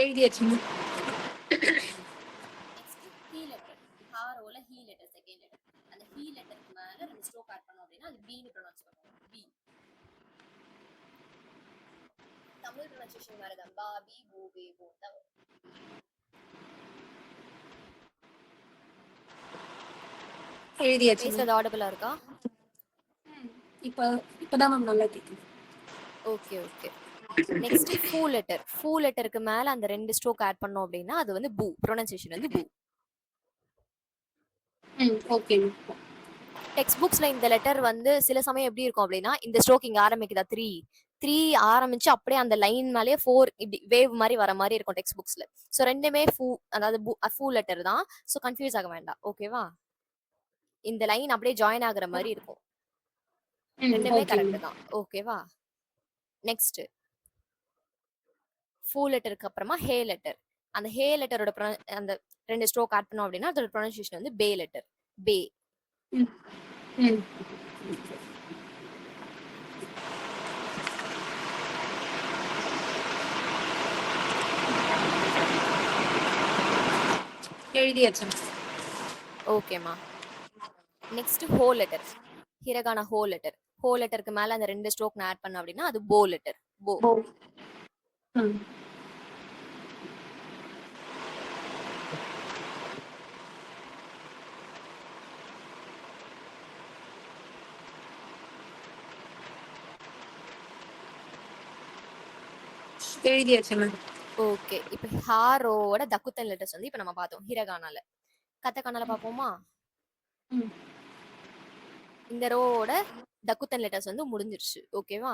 எழுதியாச்சு. நெக்ஸ்ட் ஹீ லெட்டர். ஹா ரோல ஹீ லெட்டர் செகண்ட் லெட்டர். அந்த ஹீ லெட்டருக்கு மேல 2 ஸ்ட்ரோக் ஆட் பண்ணோம் அப்படின்னா அது பி னு ப்ரொனவுன்ஸ் பண்ணுவோம். பி. தமிழ் ப்ரொனன்சியேஷன் மாதிரி தான். பா, பி, பூ, பே, பூ தான் வரும். எழுதியாச்சு. பேசுறது ஆடிபிளா இருக்கா? இப்பதான் மேம் நல்லா கேக்குது. Okay okay. நெக்ஸ்ட் ஃபூ லெட்டர். ஃபூ லெட்டருக்கு மேல அந்த 2 ஸ்ட்ரோக் ஆட் பண்ணோம் அப்படின்னா அது வந்து பூ. ப்ரொனன்சியேஷன் வந்து பூ. ஓகே. டெக்ஸ்ட் புக்ஸ்ல இந்த லெட்டர் வந்து சில சமயம் எப்படி இருக்கும் அப்படின்னா இந்த ஸ்ட்ரோக் இங்க ஆரம்பிக்குதா 3 ஆரம்பிச்சு அப்படியே அந்த லைன் மேலேயே 4 இப்படி வேவ் மாதிரி வர மாதிரி இருக்கும் டெக்ஸ்ட் புக்ஸ்ல. ஸோ ரெண்டுமே ஃபூ, அதாவது ஃபூ லெட்டர் தான். ஸோ கன்ஃபியூஸ் ஆக வேண்டாம். ஓகேவா? இந்த லைன் அப்படியே ஜாயின் ஆகுற மாதிரி இருக்கும். ரெண்டுமே கரெக்ட் தான். ஓகேவா? நெக்ஸ்ட் ஃபூ லெட்டருக்கு அப்புறமா ஹே லெட்டர். அந்த ஹே லெட்டரோட அந்த 2 ஸ்ட்ரோக் ஆட் பண்ணோம் அப்படின்னா அதோட ப்ரொனன்சியேஷன் வந்து பே லெட்டர். பே. எழுதியாச்சு. ஓகேமா. நெக்ஸ்ட் ஹோ லெட்டர். ஹிரகானா ஹோ லெட்டர். ஹோ லெட்டருக்கு மேல அந்த 2 ஸ்ட்ரோக் நான் ஆட் பண்ண அப்படின்னா அது போ லெட்டர். போ. எழுதியாச்சு மேம். ஓகே. இப்போ ஹாரோட தக்குத்தன் லெட்டர்ஸ் வந்து இப்போ நம்ம பார்த்தோம் ஹிரகானால. கத்தகானால பாப்போமா? இந்த ரோவோட தக்குத்தன் லெட்டர்ஸ் வந்து முடிஞ்சிருச்சு. ஓகேவா?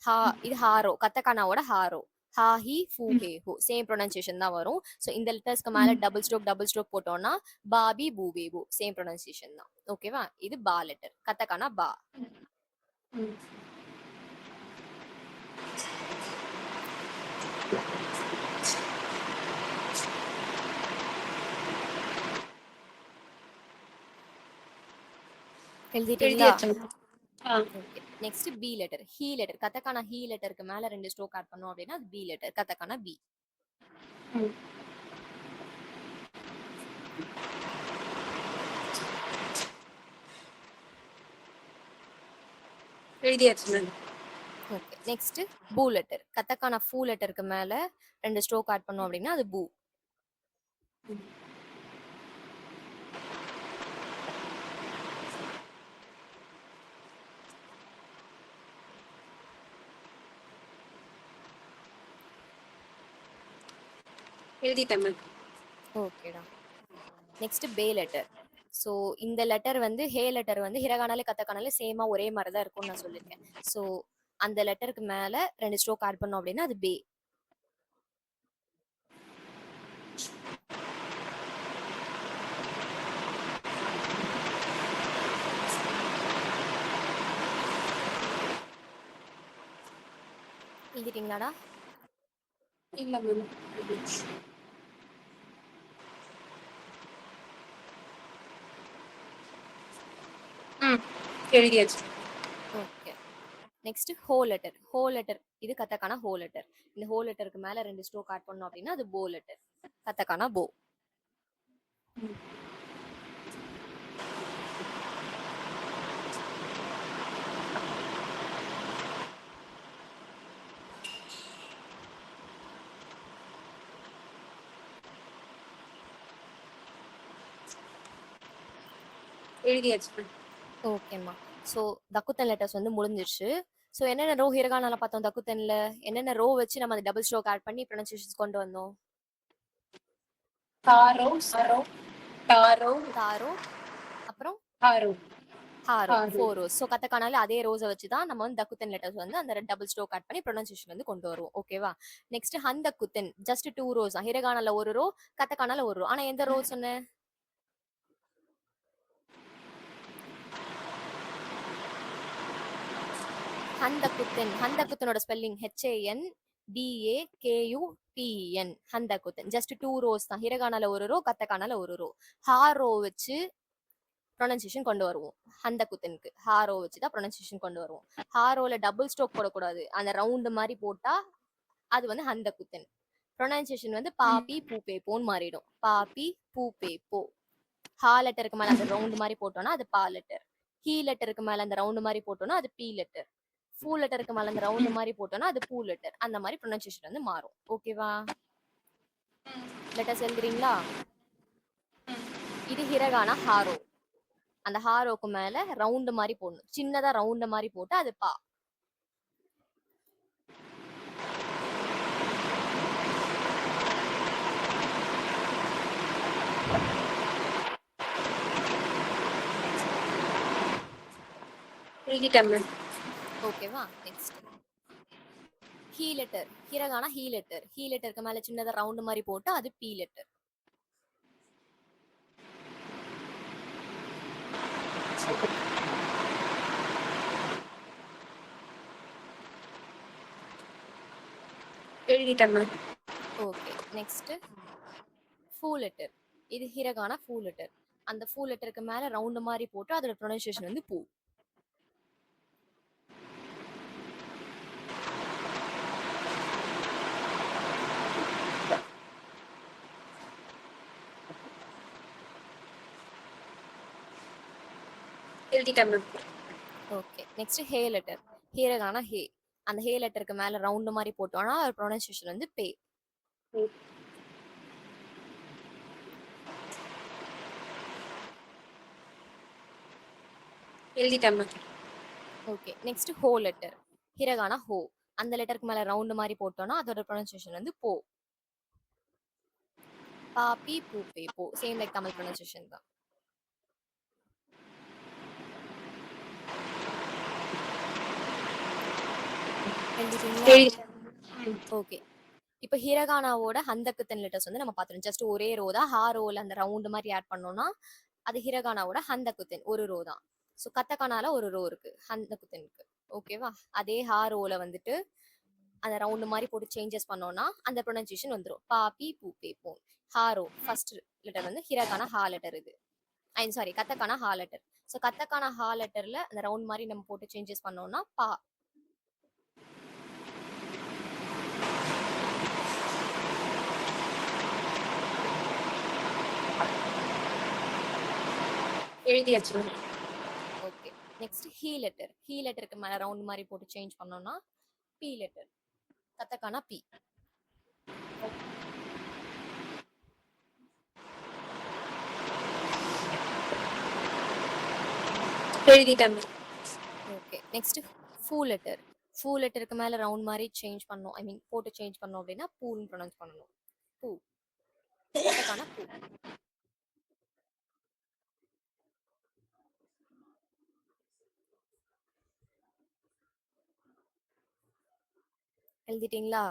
ஹா இது ஹாரோ. கத்தகானாவோட ஹாரோ. ஹா ஹி ஃபூ ஹே ஹோ சேம் ப்ரொனன்சியேஷன் தான் வரும். ஸோ இந்த லெட்டர்ஸ்க்கு மேல டபுள் ஸ்ட்ரோக் போட்டோம்னா பாபி பூபே பூ சேம் ப்ரொனன்சியேஷன் தான். ஓகேவா? இது பா லெட்டர். கத்தகானா பா. எழுதிட்டீங்களா? ஓகே. நெக்ஸ்ட் பி லெட்டர். ஹீ லெட்டர். கத்தகானா ஹீ லெட்டருக்கு மேல 2 ஸ்ட்ரோக் ஆட் பண்ணோம் அப்படின்னா அது பி லெட்டர். கத்தகானா பி. எழுதியாச்சு மேம். ஓகே. நெக்ஸ்ட் பூ லெட்டர். கத்தகானா ஃபூ லெட்டருக்கு மேல 2 ஸ்ட்ரோக் ஆட் பண்ணோம் அப்படின்னா அது பூ. எழுதிட்டேன் மேம். ஓகேடா. நெக்ஸ்ட் பே லெட்டர். ஸோ இந்த லெட்டர் வந்து ஹே லெட்டர் வந்து ஹிரகானாலே கத்தகானாலே சேமா ஒரே மாதிரி தான் இருக்கும்னு நான் சொல்லியிருக்கேன். ஸோ அந்த லெட்டருக்கு மேல 2 ஸ்ட்ரோக் ஆட் பண்ணோம் அப்படின்னா அது பே. எழுதிட்டீங்களாடா? இல்ல மேம். எழுதியாச்சு. ஓகே. நெக்ஸ்ட் ஹோ லெட்டர். ஹோ லெட்டர் இது கத்தகானா ஹோ லெட்டர். இந்த ஹோ லெட்டருக்கு மேல 2 ஸ்ட்ரோக் ஆட் பண்ணோம் அப்படின்னா அது போ லெட்டர். கத்தகானா போ. எழுதியாச்சு மேம். ஓகேம்மா. ஸோ தக்குத்தன் லெட்டர்ஸ் வந்து முடிஞ்சிருச்சு. ஸோ என்னென்ன ரோ ஹிரகானால பார்த்தோம் தக்குத்தன்ல? என்னென்ன ரோ வச்சு நம்ம அந்த டபுள் ஸ்ட்ரோக் ஆட் பண்ணி ப்ரொனன்சியேஷன்ஸ் கொண்டு வந்தோம்? தாரோ, சரோ, தாரோ, தாரோ, அப்புறம் ஹாரோ, ஹாரோ, ஹாரோ. 4 ரோஸ். ஸோ கத்தக்கானால அதே ரோஸ வச்சு தான் நம்ம வந்து தக்குத்தன் லெட்டர்ஸ் வந்து அந்த டபுள் ஸ்ட்ரோக் ஆட் பண்ணி ப்ரொனன்சியேஷன் வந்து கொண்டு வருவோம். ஓகேவா? நெக்ஸ்ட் ஹந்தக்குத்தன் ஜஸ்ட் 2 ரோஸ் தான். ஹிரகானால 1 ரோ, கத்தக்கானால 1 ரோ. ஆனா எந்த ரோ சொன்னேன்? ஹந்தக்குத்தன். ஹந்தக்குத்தனோட ஸ்பெல்லிங் HANDAKUTEN. ஹந்தக்குத்தன். ஜஸ்ட் 2 ரோஸ் தான். ஹிரகானால 1 ரோ, கத்தக்கானால 1 ரோ. ஹாரோ வச்சு ப்ரொனன்சியேஷன் கொண்டு வருவோம். ஹந்தக்குத்தனுக்கு ஹாரோ வச்சு தான் ப்ரொனன்சியேஷன் கொண்டு வருவோம். ஹாரோல டபுள் ஸ்ட்ரோக் போடக்கூடாது. அந்த ரவுண்ட் மாதிரி போட்டா அது வந்து ஹந்தக்குத்தன். ப்ரொனன்சியேஷன் வந்து பாப்பி பூப்பே போன்னு மாறிடும். பாப்பி பூப்பே போ. ஹா லெட்டருக்கு மேல அந்த ரவுண்ட் மாதிரி போட்டோம்னா அது பா லெட்டர். ஹீ லெட்டருக்கு மேல அந்த ரவுண்ட் மாதிரி போட்டோம்னா அது பி லெட்டர். ஃபூ லெட்டருக்கு மேல அந்த ரவுண்ட் மாதிரி போட்டோம்னா அது பூ லெட்டர். அந்த மாதிரி ப்ரொனன்சியேஷன் வந்து மாறும். ஓகேவா? லெட்டர்ஸ் எழுதுறீங்களா? இது ஹிரகானா ஹாரோ. அந்த ஹாரோக்கு மேல ரவுண்ட் மாதிரி போடணும். சின்னதா ரவுண்ட் மாதிரி போட்டு அது பா. எழுதிட்டேன் மேம். ஓகேவா? நெக்ஸ்ட் ஹீ லெட்டர். ஹிரகானா ஹீ லெட்டர். ஹீ லெட்டருக்கு மேல சின்னதா ரவுண்ட் மாதிரி போட்டு அது பி லெட்டர். எழுதிட்டேன் மேம். ஓகே. நெக்ஸ்ட் ஃபூ லெட்டர். இது ஹிரகானா ஃபூ லெட்டர். அந்த ஃபூ லெட்டருக்கு மேல ரவுண்ட் மாதிரி போட்டு அதோட ப்ரொனன்சியேஷன் வந்து பூ. எழுதிட்டேன் மேம். ஓகே. நெக்ஸ்ட் ஹே லெட்டர். ஹிரகானா ஹே. அந்த ஹே லெட்டருக்கு மேல ரவுண்ட் மாதிரி போட்டோம்னா ப்ரொனன்சியேஷன் வந்து பே. எழுதிட்டேன் மேம். ஓகே. நெக்ஸ்ட் ஹோ லெட்டர். ஹிரகானா ஹோ. அந்த லெட்டருக்கு மேல ரவுண்ட் மாதிரி போட்டோம்னா அதோட ப்ரொனன்சியேஷன் வந்து போ. பாப்பி பூப்பே போ. சேம் லைக் தமிழ் ப்ரொனன்சியேஷன் தான். எழுதிட்டீங்களா? ஓகே. இப்போ ஹிரகானாவோட ஹந்தக்குத்தன் லெட்டர்ஸ் வந்து நம்ம பார்த்துரும். ஜஸ்ட் ஒரே ரோ தான். ஹா ரோல அந்த ரவுண்ட் மாதிரி ஆட் பண்ணோம்னா அது ஹிரகானாவோட ஹந்தக்குத்தன் ஒரு ரோ தான். ஸோ கத்தக்கானால ஒரு ரோ இருக்கு ஹந்தக்குத்தனுக்கு. ஓகேவா? அதே ஹா ரோல வந்துட்டு அந்த ரவுண்ட் மாதிரி போட்டு சேஞ்சஸ் பண்ணோம்னா அந்த ப்ரொனன்சியேஷன் வந்துடும். பாப்பி பூப்பே போன். ஹாரோ ஃபர்ஸ்ட் லெட்டர் வந்து ஹிரகானா ஹா லெட்டர் இது. ஐம் சாரி கத்தக்கானா ஹா லெட்டர். ஸோ கத்தக்கானா ஹா லெட்டர்ல அந்த ரவுண்ட் மாதிரி நம்ம போட்டு சேஞ்சஸ் பண்ணோம்னா பா. எழுதியாச்சு மேம். ஓகே. நெக்ஸ்ட் ஹீ லெட்டர். ஹீ லெட்டருக்கு மேல ரவுண்ட் மாதிரி போட்டு சேஞ்ச் பண்ணோம்னா பி லெட்டர். கத்தக்கானா பி. எழுதிட்டேன் மேம். ஓகே. நெக்ஸ்ட் ஃபூ லெட்டர். ஃபூ லெட்டருக்கு மேல ரவுண்ட் மாதிரி சேஞ்ச் பண்ணோம். ஐ மீன் போட்டு சேஞ்ச் பண்ணோம் அப்படின்னா பூன்னு ப்ரொனவுன்ஸ் பண்ணணும். பூ. கத்தக்கானா பூ. எழுதிட்டீங்களா?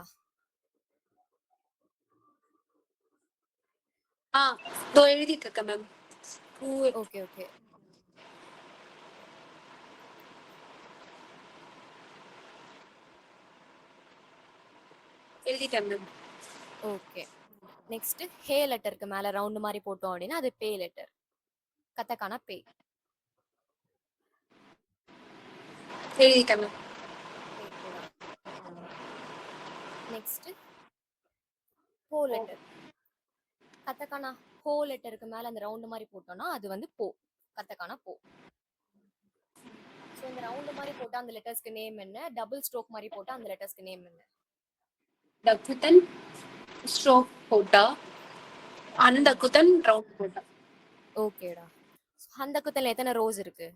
இதோ எழுதிட்டு இருக்கேன் மேம். பூ. Okay okay. எழுதிட்டேன் மேம். ஓகே. நெக்ஸ்ட் ஹே லெட்டருக்கு மேல ரவுண்ட் மாதிரி போட்டோம் அப்படின்னா அது பே லெட்டர். கத்தக்கானா பே. எழுதிட்டேன் மேம். நெக்ஸ்ட் ஹோ லெட்டர். கத்தக்கானா ஹோ லெட்டருக்கு மேல அந்த ரவுண்ட் மாதிரி போட்டோம்னா அது வந்து போ. கத்தக்கானா போ. ஸோ இந்த ரவுண்ட் மாதிரி போட்டா அந்த லெட்டர்ஸ்க்கு நேம் என்ன? டபுள் ஸ்ட்ரோக் மாதிரி போட்டா அந்த லெட்டர்ஸ்க்கு நேம் என்ன? டக்குத்தன் ஸ்ட்ரோக் போட்டா, அந்த குத்தன் ரவுண்ட் போட்டா. ஓகேடா. ஹந்தக்குத்தன்ல எத்தனை ரோஸ் இருக்கு?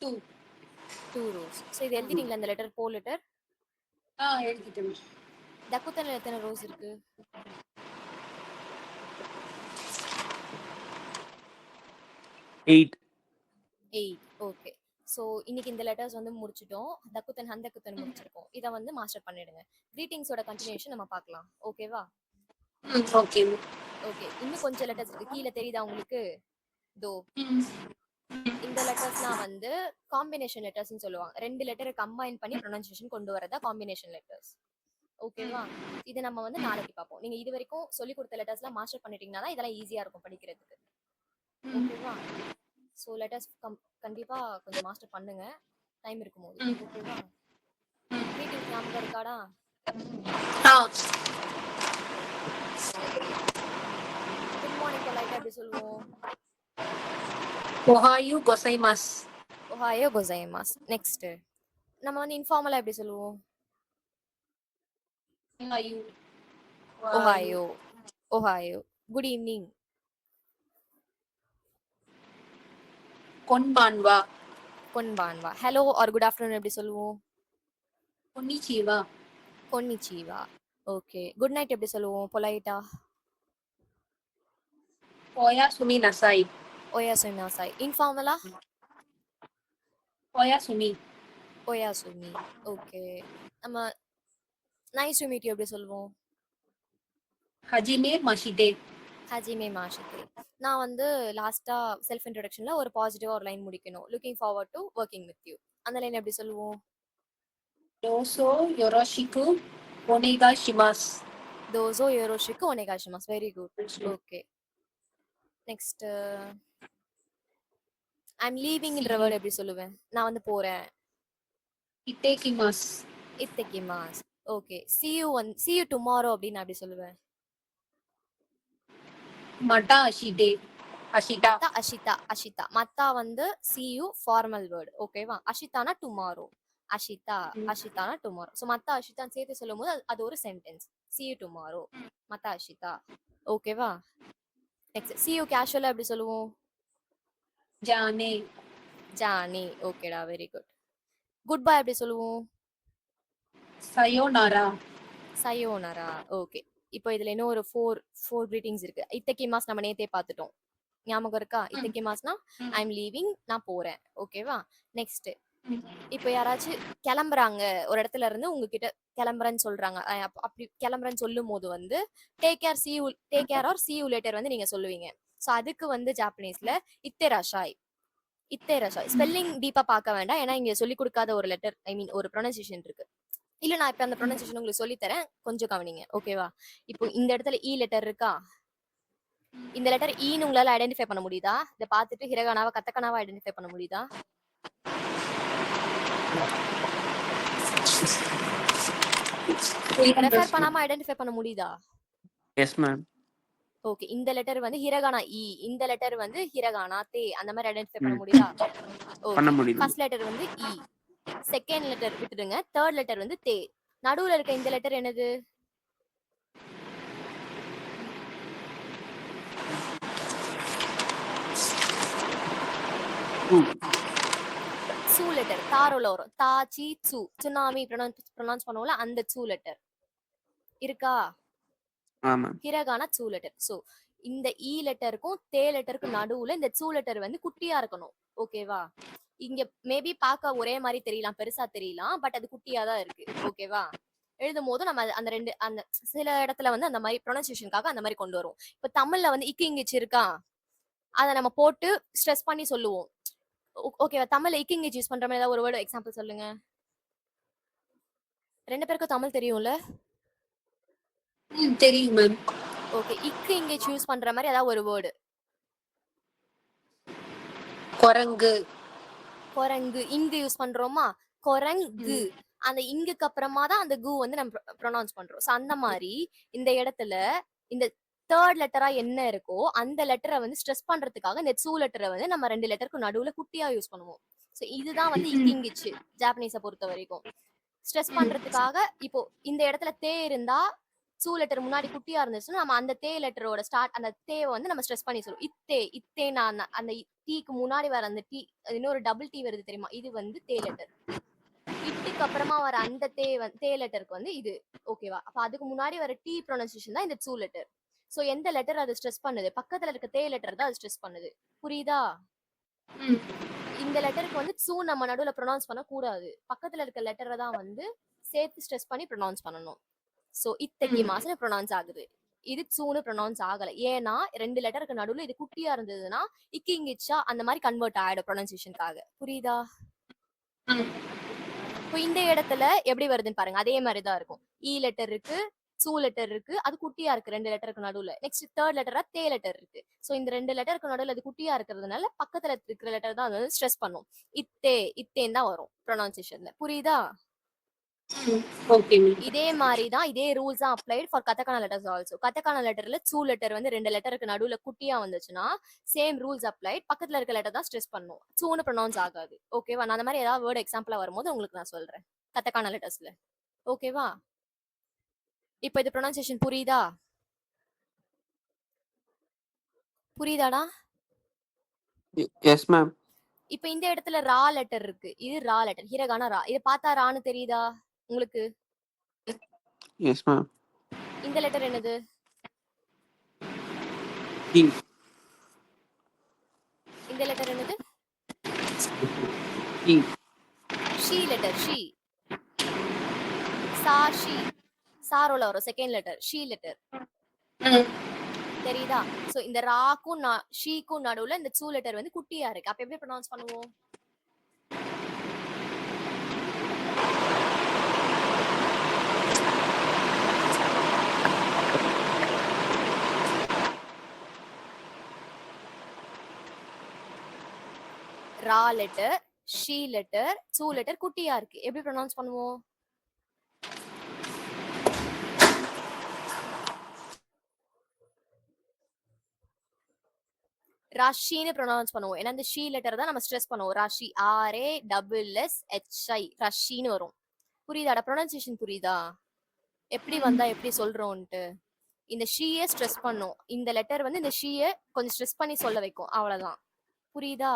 2. 2 ரோஸ். ஸோ இது எழுதிட்டீங்களா இந்த லெட்டர் போ லெட்டர்? எழுதிட்டேன். தக்குத்தன்ல எத்தனை ரோஸ் இருக்கு? 8. 8. ஓகே. ஸோ இன்னைக்கு இந்த லெட்டர்ஸ் வந்து முடிச்சிட்டோம். தக்குத்தன் ஹந்தக்குத்தன் முடிச்சிருக்கோம். இதை வந்து மாஸ்டர் பண்ணிடுங்க. கிரீட்டிங்ஸோட கண்டினியூஷன் நம்ம பார்க்கலாம். ஓகேவா? ஓகே. ஓகே. இன்னும் கொஞ்சம் லெட்டர்ஸ் இருக்கு. கீழே தெரியுதா உங்களுக்கு? தோ இந்த லெட்டர்ஸ்லாம் வந்து காம்பினேஷன் லெட்டர்ஸ்னு சொல்லுவாங்க. 2 லெட்டரை கம்பைன் பண்ணி ப்ரொனன்சியேஷன் கொண்டு வரதா காம்பினேஷன் லெட்டர்ஸ். ஓகேவா? இது நம்ம வந்து நாளைக்கு பார்ப்போம். நீங்க இது வரைக்கும் சொல்லி கொடுத்த லெட்டர்ஸ்லாம் மாஸ்டர் பண்ணிட்டீங்கன்னா தான் இதெல்லாம் ஈஸியா இருக்கும் படிக்கிறதுக்கு. ஓகேவா? ஸோ லெட்டர்ஸ் கண்டிப்பா கொஞ்சம் மாஸ்டர் பண்ணுங்க டைம் இருக்கும்போது. ஓகேவா? கிரீட்டிங்ஸ் ஞாபகம் இருக்காடா? குட் மார்னிங் பொலைட்டா எப்படி சொல்லுவோம்? ஒஹாயு கொசைமாஸ். ஒஹாயோ கொசைமாஸ். நெக்ஸ்ட் நம்ம வந்து இன்ஃபார்மலா எப்படி சொல்லுவோம்? ஒஹாயோ. ஒஹாயோ. Good evening. கொன்பான்வா. கொன்பான்வா. ஹலோ ஆர் குட் ஆஃப்டர்நூன் எப்படி சொல்லுவோம்? கொன்னிச்சிவா. கொன்னிச்சிவா. ஓகே. குட் நைட் எப்படி சொல்லுவோம் பொலைட்டா? ஒயாசுமி நசாய். ஒயாசுமினாசாய். இன்ஃபார்மலா? ஒயாசுமி. ஒயாசுமி. ஓகே. நம்ம நைஸ் டு மீட் யூ எப்படி சொல்லுவோம்? ஹஜிமே மஷிதே. ஹஜிமே மாஷிதே. நான் வந்து லாஸ்டா செல்ஃப் இன்ட்ரோடக்ஷன்ல ஒரு பாசிட்டிவா ஒரு லைன் முடிக்கணும். Looking forward to working with you. அந்த லைன் எப்படி சொல்லுவோம்? டோசோ யோரோஷிக்கு ஒனேகா ஷிமாஸ். தோசோ யோரோஷிக்கு ஒனேகாஷிமாஸ். Very good. Okay. Next I am லீவிங்ன்ற வேர்ட் எப்படி சொல்லுவேன்? நான் வந்து போறேன். இட்டேகிமாஸ். இத்தகிமாஸ். ஓகே. see you tomorrow அப்படின்னு நான் எப்படி சொல்லுவேன்? மட்டா அஷிதே. அஷிதா. மத்தா அஷிதா. அஷிதா. மத்தா வந்து see you ஃபார்மல் வேர்ட். ஓகேவா? அஷிதானா டுமாரோ. அஷிதா. அஷிதானா டுமாரோ. ஸோ மத்தா அஷிதான் சேர்த்து சொல்லும் போது அது ஒரு சென்டென்ஸ். see you tomorrow. மத்தா அஷிதா. ஓகேவா? நெக்ஸ்ட் see you கேஷுவலா எப்படி சொல்லுவோம்? ஜானே. ஜானி. ஓகேடா வெரி குட். குட் பை எப்படி சொல்லுவோம்? சயோனாரா. சயோனரா. ஓகே. இப்போ இதுல இன்னும் ஒரு ஃபோர் கிரீட்டிங்ஸ் இருக்கு. இத்தகிமாஸ் நம்ம நேத்தே பார்த்துட்டோம். ஞாபகம் இருக்கா? இத்தகிமாஸ்னா ஐ அம் லீவிங், நான் போறேன். ஓகேவா? நெக்ஸ்ட் இப்போ யாராச்சும் கிளம்புறாங்க ஒரு இடத்துல இருந்து உங்ககிட்ட கிளம்புறேன்னு சொல்றாங்க. அப்படி கிளம்புறேன்னு சொல்லும் போது வந்து take care or see you later வந்து நீங்க சொல்லுவீங்க. ஸோ அதுக்கு வந்து ஜாப்பனீஸ்ல இத்தேராஷாய். இத்தேராஷாய். ஸ்பெல்லிங் டீப்பா பார்க்க வேண்டாம். ஏன்னா இங்க சொல்லி கொடுக்காத ஒரு லெட்டர் ஒரு ப்ரொனன்சியேஷன் இருக்கு. இல்ல நான் இப்ப அந்த ப்ரொனன்சியேஷன் உங்களுக்கு சொல்லி தரேன், கொஞ்சம் கவனிங்க. ஓகேவா? இப்போ இந்த இடத்துல இ லெட்டர் இருக்கா? இந்த லெட்டர் ஈன்னு உங்களால ஐடென்டிஃபை பண்ண முடியுதா? இதை பார்த்துட்டு ஹிரகானாவா கத்தக்கனாவா ஐடென்டிஃபை பண்ண முடியுதா? ரெஃபர் பண்ணாம ஐடென்டிஃபை பண்ண முடியுதா? S ma'am. ஓகே. இந்த லெட்டர் வந்து ஹிரகானா இ, இந்த லெட்டர் வந்து ஹிரகானா தே, அந்த மாதிரி ஐடென்டிஃபை பண்ண முடியுதா? பண்ண ஓகே. முடியும். ஃபர்ஸ்ட் லெட்டர் வந்து இ, செகண்ட் லெட்டர் விட்டுடுங்க, தேர்ட் லெட்டர் வந்து தே. நடுவுல இருக்க இந்த லெட்டர் என்னது? சூ லெட்டர். தாரோல வரும். தா சி சு. சுனாமி ப்ரொனவுன்ஸ் பண்ணுவோம்ல, அந்த சூ லெட்டர் இருக்கா? ஆமா. ஹிரகானா சூ லெட்டர். சோ இந்த இ லெட்டருக்கும் தே லெட்டருக்கும் நடுவுல இந்த சூ லெட்டர் வந்து குட்டியா இருக்கணும். ஓகேவா? இங்க மேபி பார்க்க ஒரே மாதிரி தெரியலாம், பெருசா தெரியலாம், பட் அது குட்டியா தான் இருக்கு. ஓகேவா? எழுதும் போது நம்ம அந்த ரெண்டு அந்த சில இடத்துல வந்து அந்த மாதிரி ப்ரொனன்சியேஷனுக்காக அந்த மாதிரி கொண்டு வரும். இப்ப தமிழ்ல வந்து இக்கு இங்கிச்சு இருக்கா, அதை நம்ம போட்டு ஸ்ட்ரெஸ் பண்ணி சொல்லுவோம். ஓகேவா? தமிழ்ல இக்கு இங்கிச்சு யூஸ் பண்ற மாதிரி ஏதாவது ஒரு வேர்டு எக்ஸாம்பிள் சொல்லுங்க. 2 பேருக்கும் தமிழ் தெரியும்ல? தெரியும் மேம். ஓகே. இக்கு இங்கிச்சு யூஸ் பண்ற மாதிரி ஏதாவது ஒரு வேர்டு. குரங்கு. குரங்கு. இங்கு யூஸ் பண்றோமா? குரங்கு. அந்த இங்குக்கு அப்புறமா தான் அந்த கு வந்து நம்ம ப்ரொனவுன்ஸ் பண்றோம். சோ அந்த மாதிரி இந்த இடத்துல இந்த தேர்ட் லெட்டரா என்ன இருக்கோ அந்த லெட்டரை வந்து ஸ்ட்ரெஸ் பண்றதுக்காக இந்த சூ லெட்டரை வந்து நம்ம 2 லெட்டருக்கு நடுவுல குட்டியா யூஸ் பண்ணுவோம். சோ இதுதான் வந்து இக்கு இங்கிச்சு ஜாப்பனீஸை பொறுத்த வரைக்கும். ஸ்ட்ரெஸ் பண்றதுக்காக இப்போ இந்த இடத்துல தே இருந்தா சூ லெட்டர் முன்னாடி குட்டியா இருந்துச்சுன்னா நம்ம அந்த தே லெட்டரோட ஸ்டார்ட் அந்த தேவை வந்து நம்ம ஸ்ட்ரெஸ் பண்ணி சொல்லுவோம். இத்தே நான் அந்த டீக்கு முன்னாடி வர அந்த டீ இன்னொரு டபுள் டீ வருது தெரியுமா, இது வந்து தே லெட்டர். இட்டுக்கு அப்புறமா வர அந்த தே லெட்டருக்கு வந்து இது. ஓகேவா? அப்ப அதுக்கு முன்னாடி வர டீ ப்ரொனன்சியேஷன் தான் இந்த சூ லெட்டர். சோ எந்த லெட்டர் அது ஸ்ட்ரெஸ் பண்ணுது, பக்கத்துல இருக்க தே லெட்டர் தான் அது ஸ்ட்ரெஸ் பண்ணுது. புரியுதா? இந்த லெட்டருக்கு வந்து சூ நம்ம நடுவுல ப்ரொனவுன்ஸ் பண்ண கூடாது, பக்கத்துல இருக்க லெட்டரை தான் வந்து சேர்த்து ஸ்ட்ரெஸ் பண்ணி ப்ரொனவுன்ஸ் பண்ணணும். சோ இத்தகி மாசம் ப்ரொனவுன்ஸ் ஆகுது, இது சூனு ப்ரொனவுன்ஸ் ஆகல. ஏன்னா 2 லெட்டருக்கு நடுவுல இது குட்டியா இருந்ததுன்னா இக்கிங்கிச்சா அந்த மாதிரி கன்வெர்ட் ஆயிடும் ப்ரொனன்சியேஷனுக்காக. புரியுதா? இப்போ இந்த இடத்துல எப்படி வருதுன்னு பாருங்க, அதே மாதிரி தான் இருக்கும். இ லெட்டர் இருக்கு, சூ லெட்டர் இருக்கு, அது குட்டியா இருக்கு 2 லெட்டருக்கு நடுவுல. நெக்ஸ்ட் தேர்ட் லெட்டரா தே லெட்டர் இருக்கு. சோ இந்த 2 லெட்டருக்கு நடுவுல அது குட்டியா இருக்கிறதுனால பக்கத்துல இருக்கிற லெட்டர் தான் அது ஸ்ட்ரெஸ் பண்ணும். இத்தேன் தான் வரும் ப்ரொனன்சியேஷன்ல. புரியுதா? Okay ma'am. இதே மாதிரி தான், இதே ரூல்ஸ் தான் அப்ளைட் ஃபார் கதகானா லெட்டர்ஸ் ஆல்சோ. கதகானா லெட்டர்ல சூ லெட்டர் வந்து 2 லெட்டருக்கு நடுவுல குட்டியா வந்துச்சுன்னா சேம் ரூல்ஸ் அப்ளைட், பக்கத்துல இருக்க லெட்டர் தான் ஸ்ட்ரெஸ் பண்ணும், சூனு ப்ரொனவுன்ஸ் ஆகாது. ஓகேவா? நான் அந்த மாதிரி ஏதாவது வேர்ட் எக்ஸாம்பிளா வரும்போது உங்களுக்கு நான் சொல்றேன் கதகானா லெட்டர்ஸ்ல. ஓகேவா? இப்போ இது ப்ரொனன்சியேஷன் புரியுதா? புரியுதாடா? Yes ma'am. இப்போ இந்த இடத்துல ரா லெட்டர் இருக்கு, இது ரா லெட்டர், ஹிரகானா ரா. இது பார்த்தா ரான்னு தெரியுதா உங்களுக்கு? Yes ma'am. இந்த லெட்டர் என்னது? டி. இந்த லெட்டர் என்னது? டி. She letter, she. சா ஷி, சாரோல வரும் செகண்ட் லெட்டர், ஷி லெட்டர். தெரியுதா? சோ இந்த ராக்கும் ஷீக்கும் நடுவுல இந்த சூ லெட்டர் வந்து குட்டியா இருக்கு. அப்ப எப்படி ப்ரொனவுன்ஸ் பண்ணுவோம்? ரா லெட்டர், ஷி லெட்டர், சூ லெட்டர் குட்டியா இருக்கு, எப்படி ப்ரொனவுன்ஸ் பண்ணுவோம்? ரஷின்னு ப்ரொனவுன்ஸ் பண்ணுவோம். ஏன்னா இந்த ஷி லெட்டர் தான் நம்ம ஸ்ட்ரெஸ் பண்ணுவோம். ரஷி, RASSHI, ரஷின்னு வரும். புரியுதாடா? ப்ரொனன்சியேஷன் புரியுதா எப்படி வந்தா எப்படி சொல்றோம்ட்டு? இந்த ஷீயை ஸ்ட்ரெஸ் பண்ணும், இந்த லெட்டர் வந்து இந்த ஷீயை கொஞ்சம் ஸ்ட்ரெஸ் பண்ணி சொல்ல வைக்கும், அவ்வளவுதான். புரியுதா?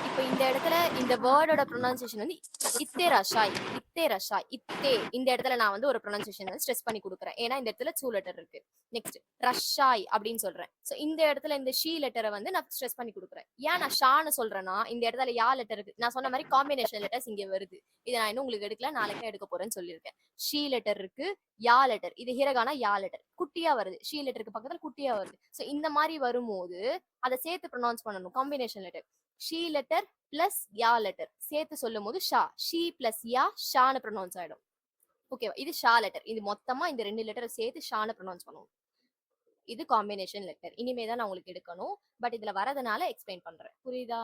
இப்போ இந்த இடத்துல இந்த வேர்டோட ப்ரொனன்சியேஷன் வந்து இத்தே ரஷாய், இத்தே ரஷாய், இத்தே. இந்த இடத்துல நான் வந்து ஒரு ப்ரொனன்சியேஷன் வந்து ஸ்ட்ரெஸ் பண்ணி கொடுக்குறேன், ஏன்னா இந்த இடத்துல சூ லெட்டர் இருக்கு. நெக்ஸ்ட் ரஷாய் அப்படின்னு சொல்றேன். சோ இந்த இடத்துல இந்த ஷீ லெட்டரை வந்து நான் ஸ்ட்ரெஸ் பண்ணி கொடுக்குறேன். ஏன் நான் ஷான்னு சொல்றேன்னா இந்த இடத்துல யா லெட்டர் இருக்கு, நான் சொன்ன மாதிரி காம்பினேஷன் லெட்டர்ஸ் இங்க வருது. இதை நான் இன்னும் உங்களுக்கு எடுக்கல, நாளைக்கு எடுக்க போறேன்னு சொல்லியிருக்கேன். ஷீ லெட்டர் இருக்கு, யா லெட்டர், இது ஹிரகானா யா லெட்டர் குட்டியா வருது, ஷீ லெட்டருக்கு பக்கத்துல குட்டியா வருது. சோ இந்த மாதிரி வரும்போது அதை சேர்த்து ப்ரொனவுன்ஸ் பண்ணணும், காம்பினேஷன் லெட்டர். ஷீ லெட்டர் பிளஸ் யா லெட்டர் சேர்த்து சொல்லும் போது ஷா, ஷீ பிளஸ் யா ஷான்னு ப்ரொனவுன்ஸ் ஆயிடும். ஓகேவா? இது ஷா லெட்டர், இது மொத்தமா இந்த 2 லெட்டரை சேர்த்து ஷான்னு ப்ரொனவுன்ஸ் பண்ணுவோம். இது காம்பினேஷன் லெட்டர். இனிமே தான் நான் உங்களுக்கு எடுக்கணும், பட் இதுல வரதுனால எக்ஸ்பிளைன் பண்றேன். புரியுதா?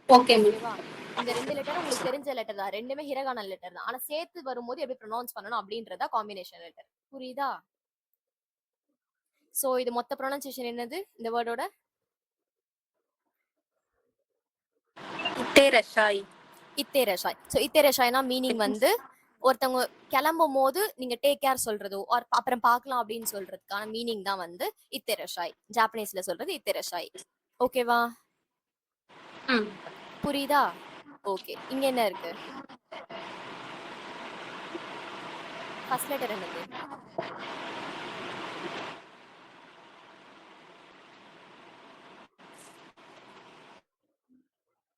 Okay ma'am. ஓகேவா? இந்த 2 லெட்டர் உங்களுக்கு தெரிஞ்ச லெட்டர் தான், ரெண்டுமே ஹிரகானா லெட்டர் தான். ஆனா சேர்த்து வரும்போது எப்படி ப்ரொனவுன்ஸ் பண்ணணும் அப்படின்றதா காம்பினேஷன் லெட்டர். புரியுதா? சோ இது மொத்த ப்ரொனன்சியேஷன் என்னது இந்த வேர்டோட? இத்தே ரஷாய். இத்தே ரஷாய். சோ இத்தே ரஷாய்னா மீனிங் வந்து ஒருத்தவங்க கிளம்பும் போது நீங்க டேக் கேர் சொல்றதோ ஆர் அப்புறம் பார்க்கலாம் அப்படின்னு சொல்றதுக்கான மீனிங் தான் வந்து இத்தே ரஷாய். ஜாப்பனீஸ்ல சொல்றது இத்தே ரஷாய். ஓகேவா? புரியுதா? ஓகே. இங்க என்ன இருக்கு? ஃபர்ஸ்ட் லெட்டர் என்னது?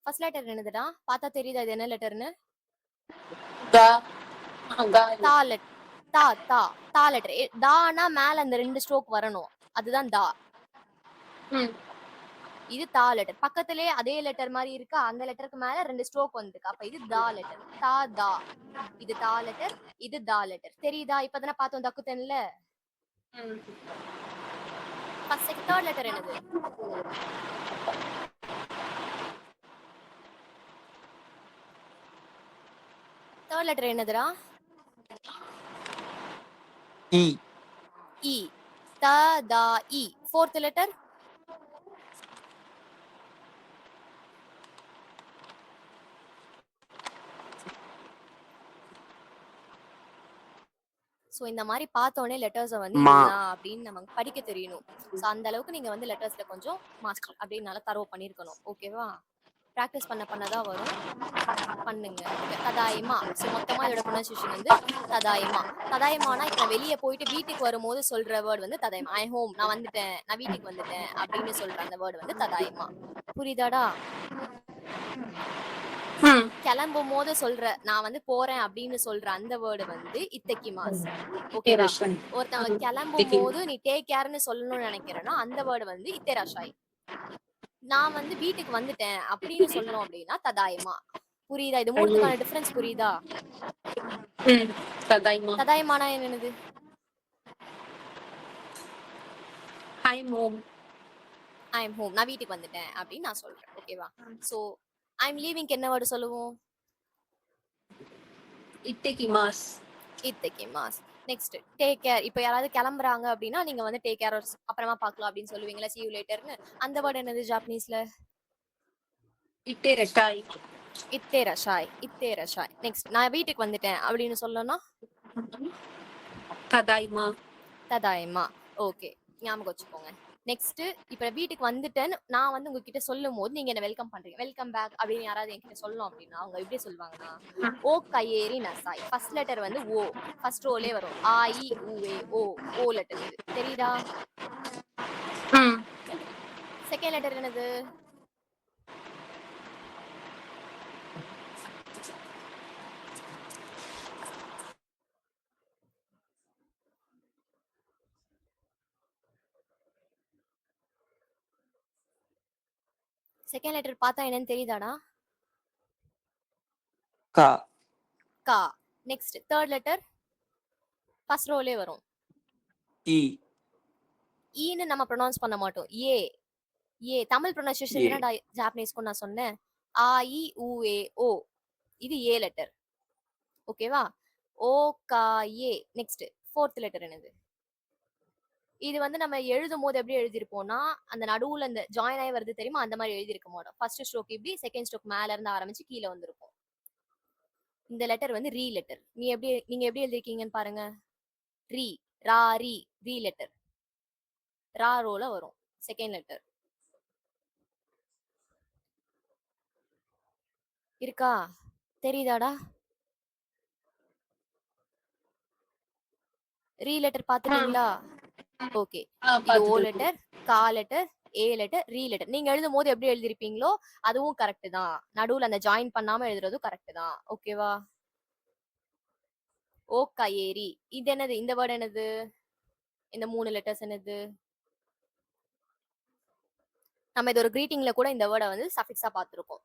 ஃபர்ஸ்ட் லெட்டர் என்னதுடா? பார்த்தா தெரியுதா இது என்ன லெட்டர்னு? கா. கா. தா லெட்டர். தா தா தா லெட்டர். தானா மேல அந்த 2 ஸ்ட்ரோக் வரணும், அதுதான் தா. இது தா லெட்டர். பக்கத்திலே அதே லெட்டர் மாதிரி இருக்கு, அந்த லெட்டருக்கு மேல 2 ஸ்ட்ரோக் வந்திருக்கு, அப்ப இது தா லெட்டர். தா தா, இது தா லெட்டர், இது தா லெட்டர். தெரியுதா? இப்பதானே பார்த்தோம் தக்குத்தன்ல. ஃபர்ஸ்ட் தேர்ட் லெட்டர் என்னது? தேர்ட் லெட்டர் என்னதுடா? இ. இ. த தா இ. Fourth letter? ஸோ இந்த மாதிரி பார்த்தோன்னே லெட்டர்ஸை வந்து மா இதுதான் அப்படின்னு நமக்கு படிக்க தெரியணும். ஸோ அந்த அளவுக்கு நீங்க வந்து லெட்டர்ஸ்ல கொஞ்சம் மாஸ்டர் அப்படின்னு நல்லா தரவு பண்ணியிருக்கணும். ஓகேவா? ப்ராக்டிஸ் பண்ணதான் வரும். பண்ணுங்க. ஓகே. ததாயமா. ஸோ மொத்தமா இதோட ப்ரொனன்சியேஷன் வந்து ததாயமா. ததாயமானா இப்ப நான் வெளியே போயிட்டு வீட்டுக்கு வரும்போது சொல்ற வேர்டு வந்து ததாயமா. ஐ ஹோம், நான் வந்துட்டேன், நான் வீட்டுக்கு வந்துட்டேன் அப்படின்னு சொல்ற அந்த வேர்டு வந்து ததாயமா. புரியுதாடா? ம் கிளம்பும் போது சொல்ற நான் வந்து போறேன் அப்படின்னு சொல்ற அந்த வேர்டு வந்து இத்தக்கிமாஸ். இட்டே ஓகேவா? ரஷாய் ஒருத்தவங்க கிளம்பும் போது நீ டேக் கேர்னு சொல்லணும்னு நினைக்கிறேன்னா அந்த வேர்டு வந்து இத்தேராஷாய். நான் வந்து வீட்டுக்கு வந்துட்டேன் அப்படின்னு சொல்லணும் அப்படின்னா ததாயமா. புரியுதா? இது மூணுத்துக்கான டிஃபரன்ஸ் புரியுதா? ம் ததாய்மா ததாயமானா என்னது? High mom I am home, நான் வீட்டுக்கு வந்துட்டேன் அப்படின்னு நான் சொல்றேன். ஓகேவா? ஸோ ஐ எம் லீவிங்க்கு என்ன வேர்டு சொல்லுவோம்? இட்டேகிமாஸ் இத்தக்கிமாஸ். Next take care. இப்போ யாராவது கிளம்புறாங்க அப்படின்னா நீங்க வந்து டேக் கேர் அப்புறமா பார்க்கலாம் அப்படின்னு சொல்லுவீங்களா, see you laterன்னு. அந்த வேர்டு என்னது ஜாப்பனீஸ்ல? இட்டே ரஷாய் இத்தே ரஷாய். இத்தே ரஷாய். நெக்ஸ்ட் நான் வீட்டுக்கு வந்துட்டேன் அப்படின்னு சொல்லணும்னா ததாய்மா ததாயமா. ஓகே, ஞாபகம் வச்சுக்கோங்க. நெக்ஸ்ட் இப்ப வீட்டுக்கு வந்துட்டேன்னு நான் வந்து உங்ககிட்ட சொல்லும் போது நீங்க என்ன வெல்கம் பண்றீங்க, வெல்கம் பேக் அப்படின்னு யாராவது என்கிட்ட சொல்லணும் அப்படின்னா அவங்க எப்படி சொல்லுவாங்கன்னா ஓ கையேறி நசாய். ஃபர்ஸ்ட் லெட்டர் வந்து ஓ, ஃபர்ஸ்ட் ரோலே வரும். ஆ இ உ ஏ ஓ. ஓ லெட்டர் இது தெரியுதா? ம் செகண்ட் லெட்டர் என்னது? செகண்ட் லெட்டர் பார்த்தா என்னன்னு தெரியுதாடா? கா கா. நெக்ஸ்ட் தேர்ட் லெட்டர் ஃபர்ஸ்ட் ரோலே வரும். இ ஈன்னு நம்ம ப்ரொனவுன்ஸ் பண்ண மாட்டோம். ஏ. ஏ தமிழ் ப்ரொனன்சியேஷன் ஏ தானடா ஜாப்பனீஸ்க்கும் நான் சொன்னேன். ஆ இ உ ஏ ஓ. இது ஏ லெட்டர். ஓகேவா? ஓ கா ஏ. நெக்ஸ்ட் ஃபோர்த் லெட்டர் என்னது? இது வந்து நம்ம எழுதும் போது எப்படி எழுதிருப்போம்னா அந்த நடுவுல இந்த ஜாயின் ஆகி வருது தெரியுமா, அந்த மாதிரி எழுதிருக்க மாட்டோம். ஃபர்ஸ்ட் ஸ்ட்ரோக் இப்படி, செகண்ட் ஸ்ட்ரோக் மேல இருந்து ஆரம்பிச்சு கீழே வந்திருக்கும். இந்த லெட்டர் வந்து ரீ லெட்டர். நீங்க எப்படி எழுதிருக்கீங்கன்னு பாருங்க. ரீ, ரா ரீ, ரீ லெட்டர். ரா ரோல வரும் செகண்ட் லெட்டர். இருக்கா? தெரியுதாடா? ரீ லெட்டர் பாத்துட்டீங்களா? ஓகே. இது ஓ பார்த்துட்டு லெட்டர், கா லெட்டர், ஏ லெட்டர், ரீ லெட்டர். நீங்க எழுதும் போது எப்படி எழுதிருப்பீங்களோ அதுவும் கரெக்ட் தான். நடுவுல அந்த ஜாயின் பண்ணாம எழுதுறதும் கரெக்ட் தான். ஓகேவா? ஓ கயேரி. இது என்னது? இந்த வேர்டு என்னது? இந்த மூணு லெட்டர்ஸ் என்னது? நம்ம இது ஒரு கிரீட்டிங்ல கூட இந்த வேர்டை வந்து சஃபிக்ஸா பார்த்திருக்கோம்.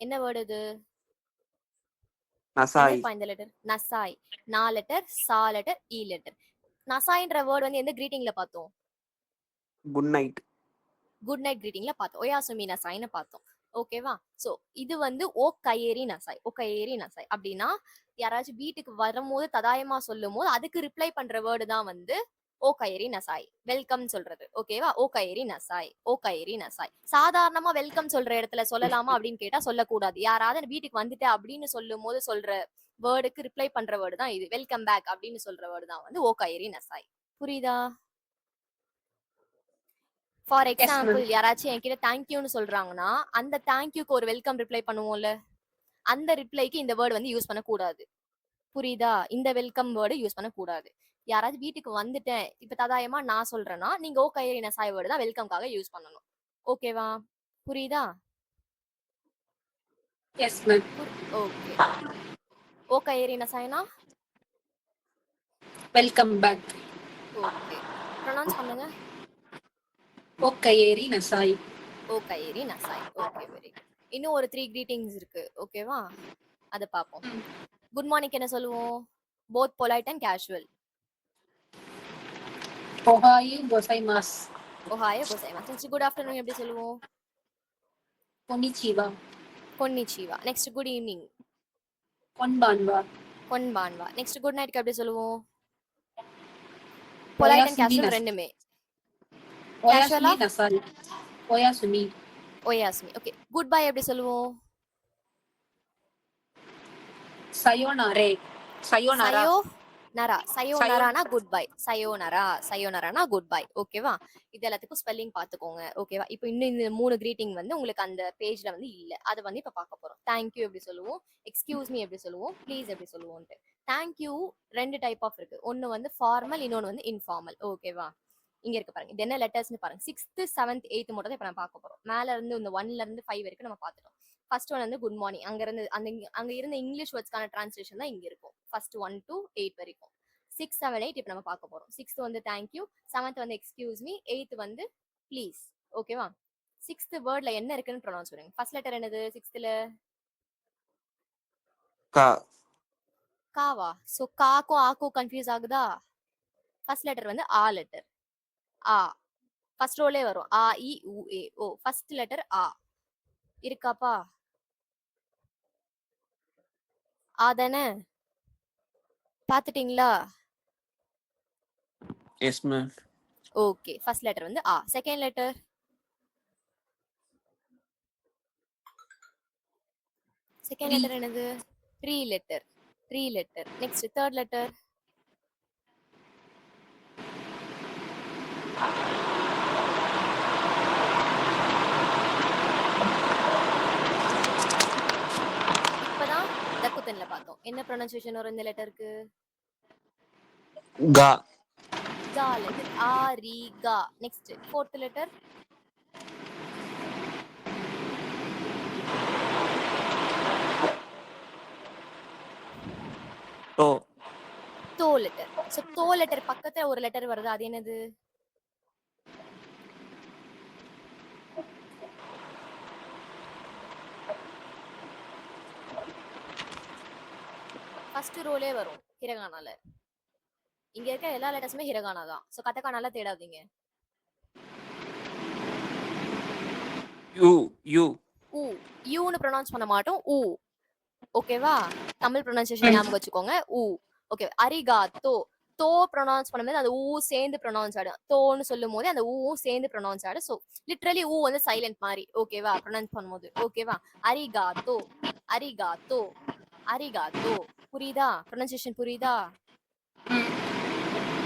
என்ன வேர்டு இது? நசாய் என்னப்பா இந்த லெட்டர்? நசாய். நா லெட்டர், சா லெட்டர், இ லெட்டர். நசாய்ன்ற வேர்டு வந்து எந்த கிரீட்டிங்ல பார்த்தோம்? குட் நைட் குட் நைட் கிரீட்டிங்ல பார்த்தோம். ஒயாசுமி நசாய்னு பார்த்தோம். ஓகேவா? சோ இது வந்து ஓ கையேரி நசாய். ஓ கையேரி நசாய் அப்படின்னா யாராச்சும் வீட்டுக்கு வரும்போது ததாயமா சொல்லும் போது அதுக்கு ரிப்ளை பண்ற வேர்டு தான் வந்து ஓ கையேரி நசாய், வெல்கம் சொல்றது. ஓகேவா? ஓ கையேரி நசாய், ஓ கையேரி நசாய். சாதாரணமா வெல்கம் சொல்ற இடத்துல சொல்லலாமா அப்படின்னு கேட்டா சொல்லக்கூடாது. யாராவது வீட்டுக்கு வந்துட்டேன் அப்படின்னு சொல்லும் போது சொல்ற வேர்டுக்கு ரிப்ளை பண்ற வேர்டு தான் இது. வெல்கம் பேக் அப்படின்னு சொல்ற வேர்டு தான் வந்து ஓ கையேரி நசாய். புரியுதா? ஃபார் எஸ் எக்ஸாம்பிள் மேம் யாராச்சும் என்கிட்ட தேங்க்யூன்னு சொல்றாங்கன்னா அந்த தேங்க்யூக்கு ஒரு வெல்கம் ரிப்ளை பண்ணுவோம்ல, அந்த ரிப்ளைக்கு இந்த வேர்டு வந்து யூஸ் பண்ணக்கூடாது. புரியுதா? இந்த வெல்கம் வேர்டு யூஸ் பண்ணக்கூடாது. யாராவது வீட்டுக்கு வந்துட்டேன் இப்ப ததாயமா நான் சொல்றேன்னா நீங்க ஓ கையரி நசாய் வேர்டு தான் வெல்கம்காக யூஸ் பண்ணணும். ஓகேவா? புரியுதா? Yes ma'am okay. ஓ கையரி நசாய்னா வெல்கம் பேக் ஓகே. ப்ரொனவுன்ஸ் பண்ணுங்க. ஓக்கையேரி நசாய் ஓ கையரி நசாய். Okay, very good. இன்னும் ஒரு 3 கிரீட்டிங்ஸ் இருக்கு. ஓகேவா? அத பாப்போம். குட் மார்னிங் என்ன சொல்லுவோம்? Both polite and casual. ஒஹாயு கோசைமாஸ் ஓஹாயோ கோசைமாஸ். நெக்ஸ்ட் குட் ஆஃப்டர்நூன் எப்படி சொல்லுவோம்? கொனிச்சிவா கொன்னிச்சிவா. நெக்ஸ்ட் குட் ஈவினிங் கொன்பான்வா கொன்பான்வா. நெக்ஸ்ட் குட் நைட்க்கு எப்படி சொல்லுவோம்? பொலைட் அண்ட் ஒயாசுமி கேஷுவல் நஸ் ரெண்டுமே. ஒயாசுமி கேஷுவலா நசாய் ஒயாசுமி ஒயாஸ்மி. ஓகே. குட் பை எப்படி சொல்லுவோம்? சயோனாரே. சயோனாரா. சயோனரானா குட் பை. சயோனரானா குட் பை. ஓகேவா? இது எல்லாத்துக்கும் ஸ்பெல்லிங் பாத்துக்கோங்க. ஓகேவா? இப்போ இன்னும் இந்த 3 கிரீட்டிங் வந்து உங்களுக்கு அந்த பேஜ்ல வந்து இல்ல. அது வந்து இப்ப பார்க்க போறோம். தேங்க் யூ எப்படி சொல்லுவோம்? எக்ஸ்கியூஸ் மீ எப்படி சொல்லுவோம்? ப்ளீஸ் எப்படி சொல்லுவோம்ட்டு. தேங்க் யூ 2 டைப் ஆஃப் இருக்கு. ஒன்னு வந்து ஃபார்மல், இன்னொன்னு வந்து இன்ஃபார்மல். ஓகேவா? இங்க இருக்கு பாருங்க. இது என்ன லெட்டர்ஸ்னு பாருங்க. 6th 7th 8th மட்டும் தான் இப்ப நான் பார்க்க போறோம். மேல இருந்து இந்த 1ல இருந்து 5 வரைக்கும் நம்ம பார்த்துட்டோம். ஃபர்ஸ்ட் ஒன் வந்து குட் மார்னிங். அங்க இருந்த இங்கிலீஷ் வேர்ட்ஸ்க்கான டிரான்ஸ்லேஷன் தான் இங்க இருக்கும். ஃபர்ஸ்ட் 1 to 8 வரைக்கும். 6 7 8 இப்போ நம்ம பார்க்க போறோம். 6th வந்து தேங்க் யூ, 7th வந்து எக்ஸ்கியூஸ் மீ, 8th வந்து ப்ளீஸ். ஓகேவா? 6th வேர்ட்ல என்ன இருக்குன்னு ப்ரொனவுன்ஸ் பண்ணுங்க. ஃபர்ஸ்ட் லெட்டர் என்னது 6th-ல? கா. காவா? சோ காக்கும் ஆக்கும் கன்ஃபியூஸ் ஆகுதா? ஃபர்ஸ்ட் லெட்டர் வந்து ஆ லெட்டர். ஆ. ஃபர்ஸ்ட் ரோலே வரும். ஆ இ உ ஏ ஓ. ஃபர்ஸ்ட் லெட்டர் ஆ. இருக்காப்பா? ஆதானே? பாத்துட்டீங்களா? Yes ma'am. Okay. First letter வந்து ஆ. Second letter? செகண்ட் லெட்டர் என்னது? 3 letter. 3 letter. Next third letter? இப்பதான் தக்குத்தன்ல பார்த்தோம். என்ன ப்ரொனன்சியேஷன் வரும் இந்த லெட்டருக்கு? கா. கா லெட்டர். ஆ ரி கா. Next fourth letter? டோ. தோ லெட்டர். சோ தோ லெட்டர் பக்கத்துல ஒரு லெட்டர் வருது. அது என்னது? ஃபர்ஸ்ட் ரோலே வரும் ஹிரகானால. இங்க இருக்க எல்லா லெட்டர்ஸுமே ஹிரகானா தான். சோ கட்டகானால தேடாதீங்க. யூ. யூ. ஊ. யூன்னு ப்ரொனவுன்ஸ் பண்ண மாட்டோம். ஊ. ஓகேவா? தமிழ் ப்ரொனன்சியேஷன் ஞாபகம் வச்சுக்கோங்க. ஊ. ஓகே. அரிகாத்தோ. தோ ப்ரொனவுன்ஸ் பண்ணும்போது அந்த ஊ சேர்ந்து ப்ரொனவுன்ஸ் ஆடும். தோன்னு சொல்லும் போது அந்த ஊவும் சேர்ந்து ப்ரொனவுன்ஸ் ஆடும். சோ லிட்டரலி ஊ வந்து சைலண்ட் மாதிரி. ஓகேவா? ப்ரொனவுன்ஸ் பண்ணும்போது. ஓகேவா? அரிகாத்தோ. அரிகாத்தோ. அரிகாத்தோ. புரியுதா? ப்ரொனன்சியேஷன் புரியுதா?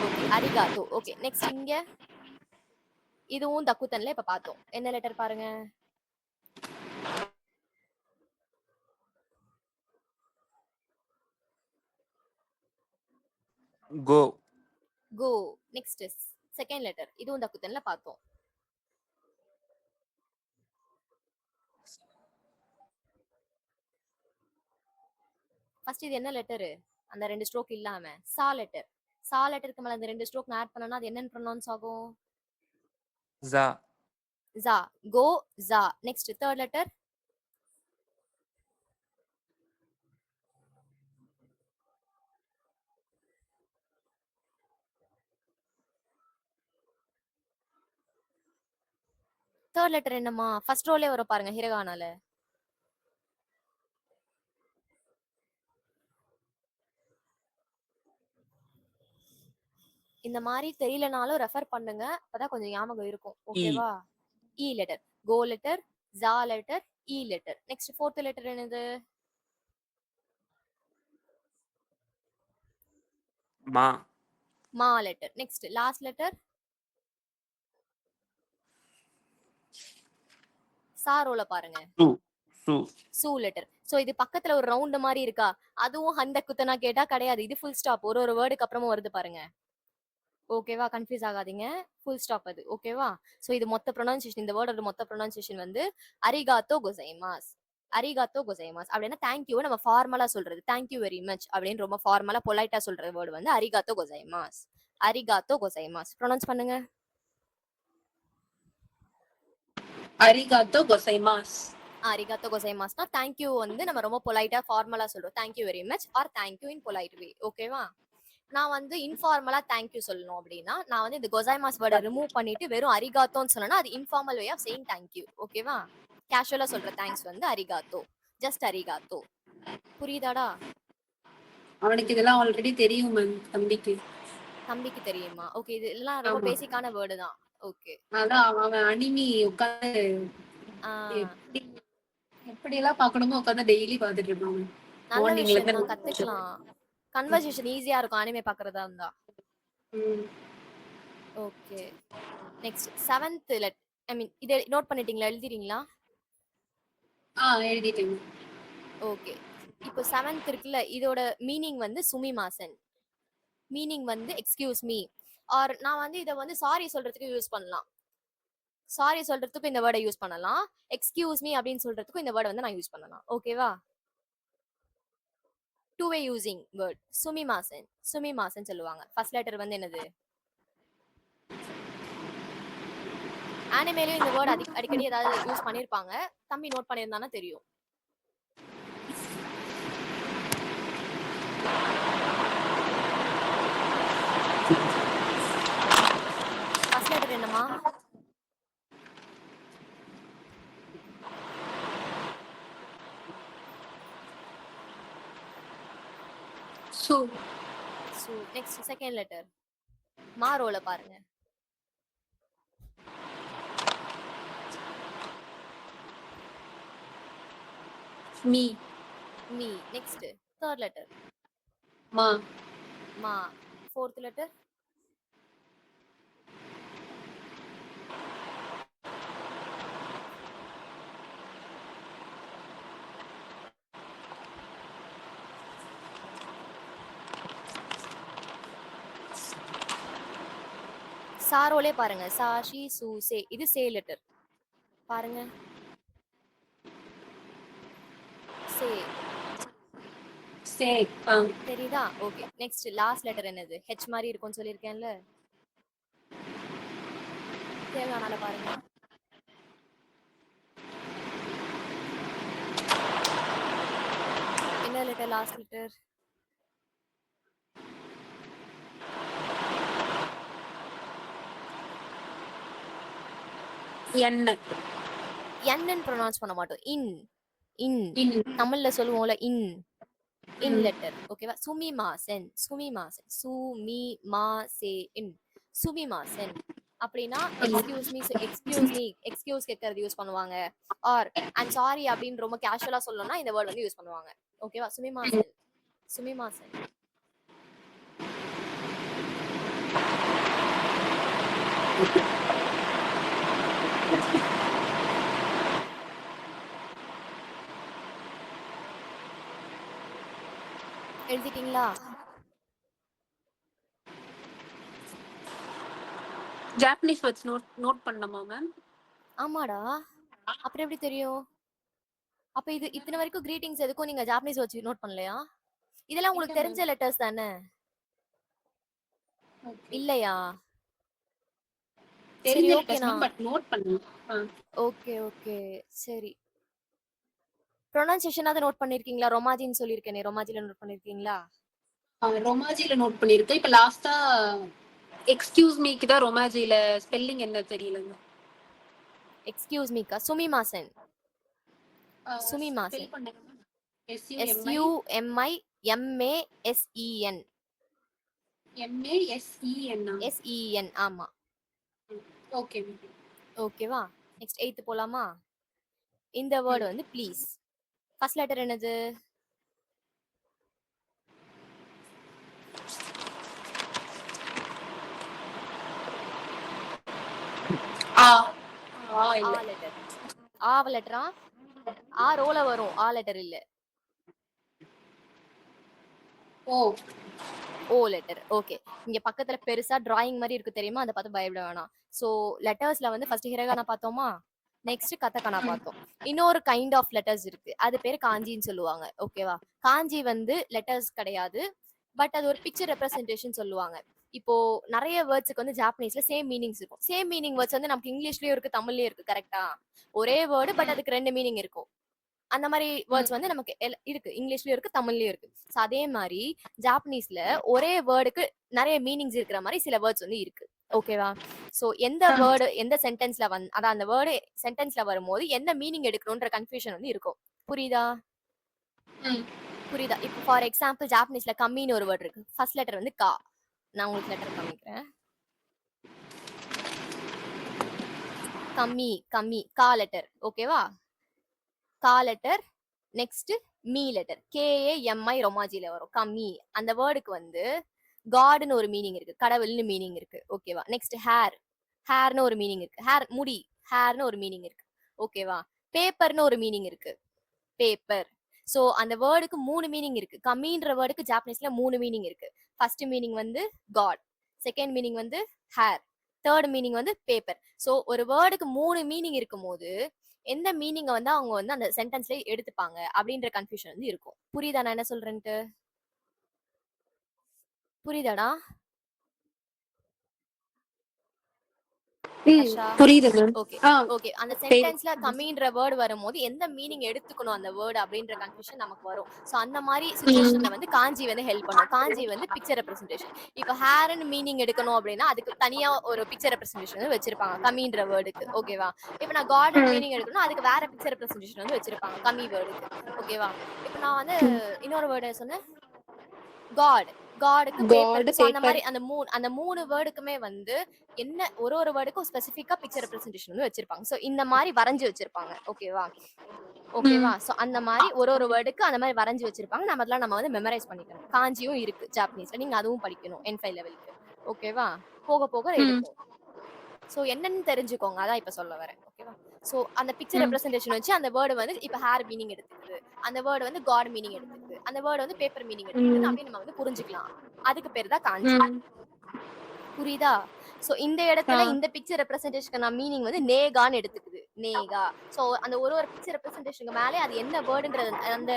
ஓகே. அரிகாத்தோ. ஓகே. நெக்ஸ்ட் இங்க இதுவும் தக்குத்தன்ல இப்ப பார்த்தோம். என்ன லெட்டர் பாருங்க? கோ. கோ. Next second letter. இதுவும் தக்குத்தன்ல பார்த்தோம். ஃபர்ஸ்ட் இது என்ன லெட்டர்? அந்த 2 ஸ்ட்ரோக் இல்லாம சா லெட்டர். சா லெட்டருக்கு மேல அந்த 2 ஸ்ட்ரோக் ஆட் பண்ணனா அது என்னன்னு ப்ரொனவுன்ஸ் ஆகும்? ஜா. ஜா. கோ ஜா. Next third letter? Third letter என்னமா? ஃபர்ஸ்ட் ரோலே வர பாருங்க ஹிரகானால. இந்த மாதிரி தெரியலனாலும் ரெஃபர் பண்ணுங்க. அப்பதான் கொஞ்சம் ஞாபகம் இருக்கும். ஓகேவா? இ லெட்டர். கோ லெட்டர், ஜா லெட்டர், இ லெட்டர். நெக்ஸ்ட் ஃபோர்த் லெட்டர் என்னது? மா. மா லெட்டர். Next last letter? சா ரோல பாருங்க. சு. சு. சூ லெட்டர். சோ இது பக்கத்துல ஒரு ரவுண்ட் மாதிரி இருக்கா? அதுவும் ஹந்த குத்தனா கேட்டா கிடையாது. இது ஃபுல் ஸ்டாப். ஒரு வேர்டுக்கு அப்புறமும் வருது பாருங்க. ஓகேவா? கன்ஃபியூஸ் ஆகாதீங்க. ஃபுல் ஸ்டாப் அது. ஓகேவா? சோ இது மொத்த ப்ரொனன்சியேஷன். இந்த வேர்டோட மொத்த ப்ரொனன்சியேஷன் வந்து அரிகாத்தோ கொசைமாஸ். அரிகாத்தோ கொசைமாஸ். அப்படின்னா தேங்க்யூ நம்ம ஃபார்மலா சொல்றது. தேங்க்யூ வெரி மச் அப்படின்னு ரொம்ப ஃபார்மலா பொலைட்டா சொல்ற வேர்டு வந்து அரிகாத்தோ கொசைமாஸ். அரிகாத்தோ கொசைமாஸ். ப்ரொனவுன்ஸ் பண்ணுங்க. அரிகாத்தோ கொசைமாஸ். அரிகாத்தோ கொசைமாஸ்னா தேங்க்யூ வந்து நம்ம ரொம்ப பொலைட்டா ஃபார்மலா சொல்றோம். Thank you very much or thank you in polite way. ஓகேவா? நான் வந்து இன்ஃபார்மலா தேங்க்யூ சொல்லணும் அப்படின்னா நான் வந்து இந்த கொசைமாஸ் வேர்டை ரிமூவ் பண்ணிட்டு வெறும் அரிகாத்தோன்னு சொன்னா அது informal way of saying thank you. ஓகேவா? கேஷுவலா சொல்ற தேங்க்ஸ் வந்து அரிகாத்தோ. ஜஸ்ட் அரிகாத்தோ. புரியுதாடா? அவனுக்கு இதெல்லாம் ஆல்ரெடி தெரியும் மேம், தம்பிக்கு. தம்பிக்கு தெரியுமா? ஓகே. இது எல்லாம் ரொம்ப ஆமா. பேசிக்கான வேர்டு தான். ஓகே. அதான் அவன் அனிமி உட்காந்து எப்படி எப்படி எல்லாம் பார்க்கணுமோ உட்காந்து டெய்லி பார்த்துட்டு இருப்பான். நல்ல மார்னிங்ல விஷயம் தான், இருந்து கத்துக்கலாம். கன்வர்சேஷன் ஈஸியா இருக்கும் அனிமே பாக்குறதா இருந்தா. ம். ஓகே. நெக்ஸ்ட் 7th ஐ மீன் இத நோட் பண்ணிட்டீங்களா? எழுதிட்டீங்களா? எழுதிட்டேன். ஓகே. இப்போ 7th இருக்குல்ல, இதோட மீனிங் வந்து சுமிமாசன். மீனிங் வந்து எக்ஸ்கியூஸ் மீ. ஆர் நான் வந்து இத வந்து சாரி சொல்றதுக்கு யூஸ் பண்ணலாம். சாரி சொல்றதுக்கு இந்த வேர்டை யூஸ் பண்ணலாம். எக்ஸ்கியூஸ் மீ அப்படின்னு சொல்றதுக்கும் இந்த வேர்டை வந்து நான் யூஸ் பண்ணலாம். ஓகேவா? Two way using word. சுமிமாசன். சுமிமாசன் சொல்லுவாங்க. ஃபர்ஸ்ட் லெட்டர் வந்து என்னது? ஆனிமேலயும் இந்த வேர்ட் அடிக்கடி ஏதாவது யூஸ் பண்ணிருப்பாங்க. தம்பி நோட் பண்ணியிருந்தானா தெரியும். ஃபர்ஸ்ட் லெட்டர் என்னமா? சு. சு. Next second letter. மாரோல பாருங்க. மீ. மீ. Next third letter. மா. மா. Fourth letter. சாரோலே பாருங்க. சா ஷி சு சே. இது சே லெட்டர். பாருங்க. சே. சே. தெரியுதா? ஓகே. நெக்ஸ்ட் லாஸ்ட் லெட்டர் என்னது? ஹெச் மாதிரி இருக்கும்னு சொல்லியிருக்கேன்ல. தேவையானால பாருங்க. என்ன லெட்டர் லாஸ்ட் லெட்டர்? என். என்னன்னு ப்ரொனவுன்ஸ் பண்ண மாட்டோம். இன். இன். இன். தமிழ்ல சொல்லுவோம்ல இன். இன் லெட்டர். ஓகேவா? சுமிமாசன். சுமிமாசன். சு மீ மா சே இன். சுமிமாசன். அப்படின்னா எக்ஸ்கியூஸ் மீ எக்ஸ்கியூஸ் கேட்கறது யூஸ் பண்ணுவாங்க. ஆர் ஐம் சாரி அப்படின்னு ரொம்ப கேஷுவலா சொல்லணும்னா இந்த வேர்ட் வந்து யூஸ் பண்ணுவாங்க. ஓகேவா? சுமிமாசன். சுமிமாசன். எழுதிட்டீங்களா? ஜாப்பனீஸ் வேர்ட்ஸ் நோட் பண்ணணுமா மேம்? ஆமாடா. அப்புறம் எப்படி தெரியும்? அப்ப இது இத்தனை வரைக்கும் கிரீட்டிங்ஸ் எதுக்கும் நீங்க ஜாப்பனீஸ் வச்சு நோட் பண்ணலையா? இதெல்லாம் உங்களுக்கு தெரிஞ்ச லெட்டர்ஸ் தானே? இல்லையா? சரி தெரிஞ்ச ஓகேண்ணா. லெட்டர்ஸ் பட் நோட் பண்ணணும். ஓகே ஓகே சரி. ப்ரொனன்சியேஷன் நோட் பண்ணிருக்கீங்களா? ரொமாஜின்னு சொல்லியிருக்கேனே, ரொமாஜில நோட் பண்ணிருக்கீங்களா? ரொமாஜில நோட் பண்ணிருக்கேன். இப்ப லாஸ்டா எக்ஸ்கியூஸ் மீக்கு தான் ரொமாஜில ஸ்பெல்லிங் என்ன தெரியலங்க. எக்ஸ்கியூஸ் மீக்கா? சுமிமாசன். சுமிமாசன். ஸ்பெல் பண்ணுங்க மேம். SUMIMASEN. MASEN. SEN. ஆமா. Okay ma'am. ஓகேவா? நெக்ஸ்ட் 8th போலாமா? இந்த வேர்ட் வந்து ப்ளீஸ். ஃபர்ஸ்ட் லெட்டர் என்னது? ஆ. ஆ லெட்டர். ஆவ லெட்டரா? ஆ ரோல வரும். ஆ லெட்டர் இல்ல. ஓ. ஓ லெட்டர். ஓகே. இங்க பக்கத்துல பெருசா டிராயிங் மாதிரி இருக்கு தெரியுமா? அத பார்த்து பயப்பட வேணாம். சோ லெட்டர்ஸ்ல வந்து ஃபர்ஸ்ட் ஹிரகானா பார்த்தோமா? நெக்ஸ்ட் கதகனா பார்த்தோம். இன்னொரு கைண்ட் ஆஃப் லெட்டர்ஸ் இருக்கு. அது பேரு காஞ்சின்னு சொல்லுவாங்க. ஓகேவா? காஞ்சி வந்து லெட்டர்ஸ் கிடையாது. பட் அது ஒரு பிக்சர் ரெப்ரசன்டேஷன் சொல்லுவாங்க. இப்போ நிறைய வேர்ட்ஸ்க்கு வந்து ஜாப்பனீஸ்ல சேம் மீனிங்ஸ் இருக்கும். சேம் மீனிங் வேர்ட்ஸ் வந்து நமக்கு இங்கிலீஷ்லயும் இருக்கு, தமிழ்லயும் இருக்கு. கரெக்டா? ஒரே வேர்டு பட் அதுக்கு 2 மீனிங் இருக்கும். அந்த மாதிரி வேர்ட்ஸ் வந்து நமக்கு இருக்கு. இங்கிலீஷ்லயும் இருக்கு, தமிழ்லயும் இருக்கு. சோ அதே மாதிரி ஜாப்பனீஸ்ல ஒரே வேர்டுக்கு நிறைய மீனிங்ஸ் இருக்கிற மாதிரி சில வேர்ட்ஸ் வந்து இருக்கு. ஓகேவா? சோ எந்த வேர்டு எந்த சென்டென்ஸ்ல அதான் அந்த வேர்டு சென்டென்ஸ்ல வரும்போது எந்த மீனிங் எடுக்கணும்ன்ற கன்ஃபியூஷன் வந்து இருக்கும். புரியுதா? புரியுதா? இப்போ ஃபார் எக்ஸாம்பிள் ஜாப்பனீஸ்ல கம்மின்னு ஒரு வேர்ட் இருக்கு. ஃபர்ஸ்ட் லெட்டர் வந்து கா. நான் உங்களுக்கு லெட்டர் காமிக்கிறேன். கம்மி கம்மி கா லெட்டர். ஓகேவா? கா letter. Next me letter KAMI ரொமாஜில வரும் கம்மி. அந்த வேர்டுக்கு வந்து காட்னு ஒரு மீனிங் இருக்கு, கடவுள்னு மீனிங் இருக்கு. ஓகேவா? நெக்ஸ்ட் ஹேர்னு ஒரு மீனிங் இருக்கு, ஹேர் முடி, ஹேர்னு ஒரு மீனிங் இருக்கு. ஓகேவா? பேப்பர்னு ஒரு மீனிங் இருக்கு, பேப்பர். சோ அந்த வேர்டுக்கு 3 மீனிங் இருக்கு. கம்மின்ற வேர்டுக்கு ஜாப்பனீஸ்ல 3 மீனிங் இருக்கு. ஃபர்ஸ்ட் மீனிங் வந்து காட், செகண்ட் மீனிங் வந்து ஹேர், தேர்ட் மீனிங் வந்து பேப்பர். சோ ஒரு வேர்டுக்கு 3 மீனிங் இருக்கும்போது எந்த மீனிங்க வந்து அவங்க வந்து அந்த சென்டென்ஸ்ல எடுத்துப்பாங்க அப்படின்ற கன்ஃபியூஷன் வந்து இருக்கும். புரியுதா நான் என்ன சொல்றேன்ட்டு? புரியுதாடா ஹர்ஷா? புரியுது மேம். ஓகே ஆ ஓகே. அந்த சரி. சென்டென்ஸ்ல கம்மின்ற வேர்டு வரும்போது எந்த மீனிங் எடுத்துக்கணும் அந்த வேர்டு அப்படின்ற கன்ஃபியூஷன் நமக்கு வரும். சோ அந்த மாதிரி சுச்சுவேஷன்ல வந்து காஞ்சி வந்து ஹெல்ப் பண்ணும். காஞ்சி வந்து பிக்சர் ரெப்ரசன்டேஷன். இப்போ ஹேர்னு மீனிங் எடுக்கணும் அப்படின்னா அதுக்கு தனியா ஒரு பிக்சர் ரெப்ரசன்டேஷன் வந்து வச்சிருப்பாங்க கம்மின்ற வேர்டுக்கு. ஓகேவா? இப்போ நான் கார்டன் மீனிங் எடுக்கணும் அதுக்கு வேற பிக்சர் ரெப்ரசன்டேஷன் வந்து வச்சிருப்பாங்க கம்மி வேர்டுக்கு. ஓகேவா? இப்போ நான் வந்து இன்னொரு வேர்டு சொன்னேன், காட், காடுக்கு பேப்பர். காட், சோ அந்த பேப்பர். மாதிரி அந்த மூணு வேர்டுக்குமே வந்து என்ன ஒரு வேர்டுக்கும் ஸ்பெசிஃபிக்கா பிக்சர் ரெப்ரசன்டேஷன் வந்து வச்சிருப்பாங்க. சோ இந்த மாதிரி வரைஞ்சு வச்சிருப்பாங்க. ஓகேவா? ஓகேவா? சோ அந்த மாதிரி ஒரு வேர்டுக்கு அந்த மாதிரி வரைஞ்சு வச்சிருப்பாங்க. நம்ம அதெல்லாம் நம்ம வந்து மெமரைஸ் பண்ணிக்கணும். காஞ்சியும் இருக்கு ஜாப்பனீஸ்ல, நீங்க அதுவும் படிக்கணும் N5 லெவலுக்கு. ஓகேவா? போக போக இருக்கும். சோ என்னன்னு தெரிஞ்சுக்கோங்க, அதான் இப்ப சொல்ல வரேன். ஓகேவா? சோ அந்த பிக்சர் ரெப்ரசன்டேஷன் வச்சு அந்த வேர்டு வந்து இப்ப ஹேர் மீனிங் எடுத்துக்குது, அந்த வேர்டு வந்து காட் மீனிங் எடுத்துக்குது, அந்த வேர்டு வந்து பேப்பர் மீனிங் எடுத்துக்குது அப்படி நம்ம வந்து புரிஞ்சுக்கலாம். அதுக்கு பேர் தான் காஞ்சி. புரியுதா? சோ இந்த இடத்துல இந்த பிக்சர் ரெப்ரசன்டேஷனுக்கு நான் மீனிங் வந்து நேகான்னு எடுத்துக்குது, நேகா. சோ அந்த ஒரு பிக்சர் ரெப்ரசன்டேஷனுக்கு மேலே அது என்ன வேர்டுன்றது அந்த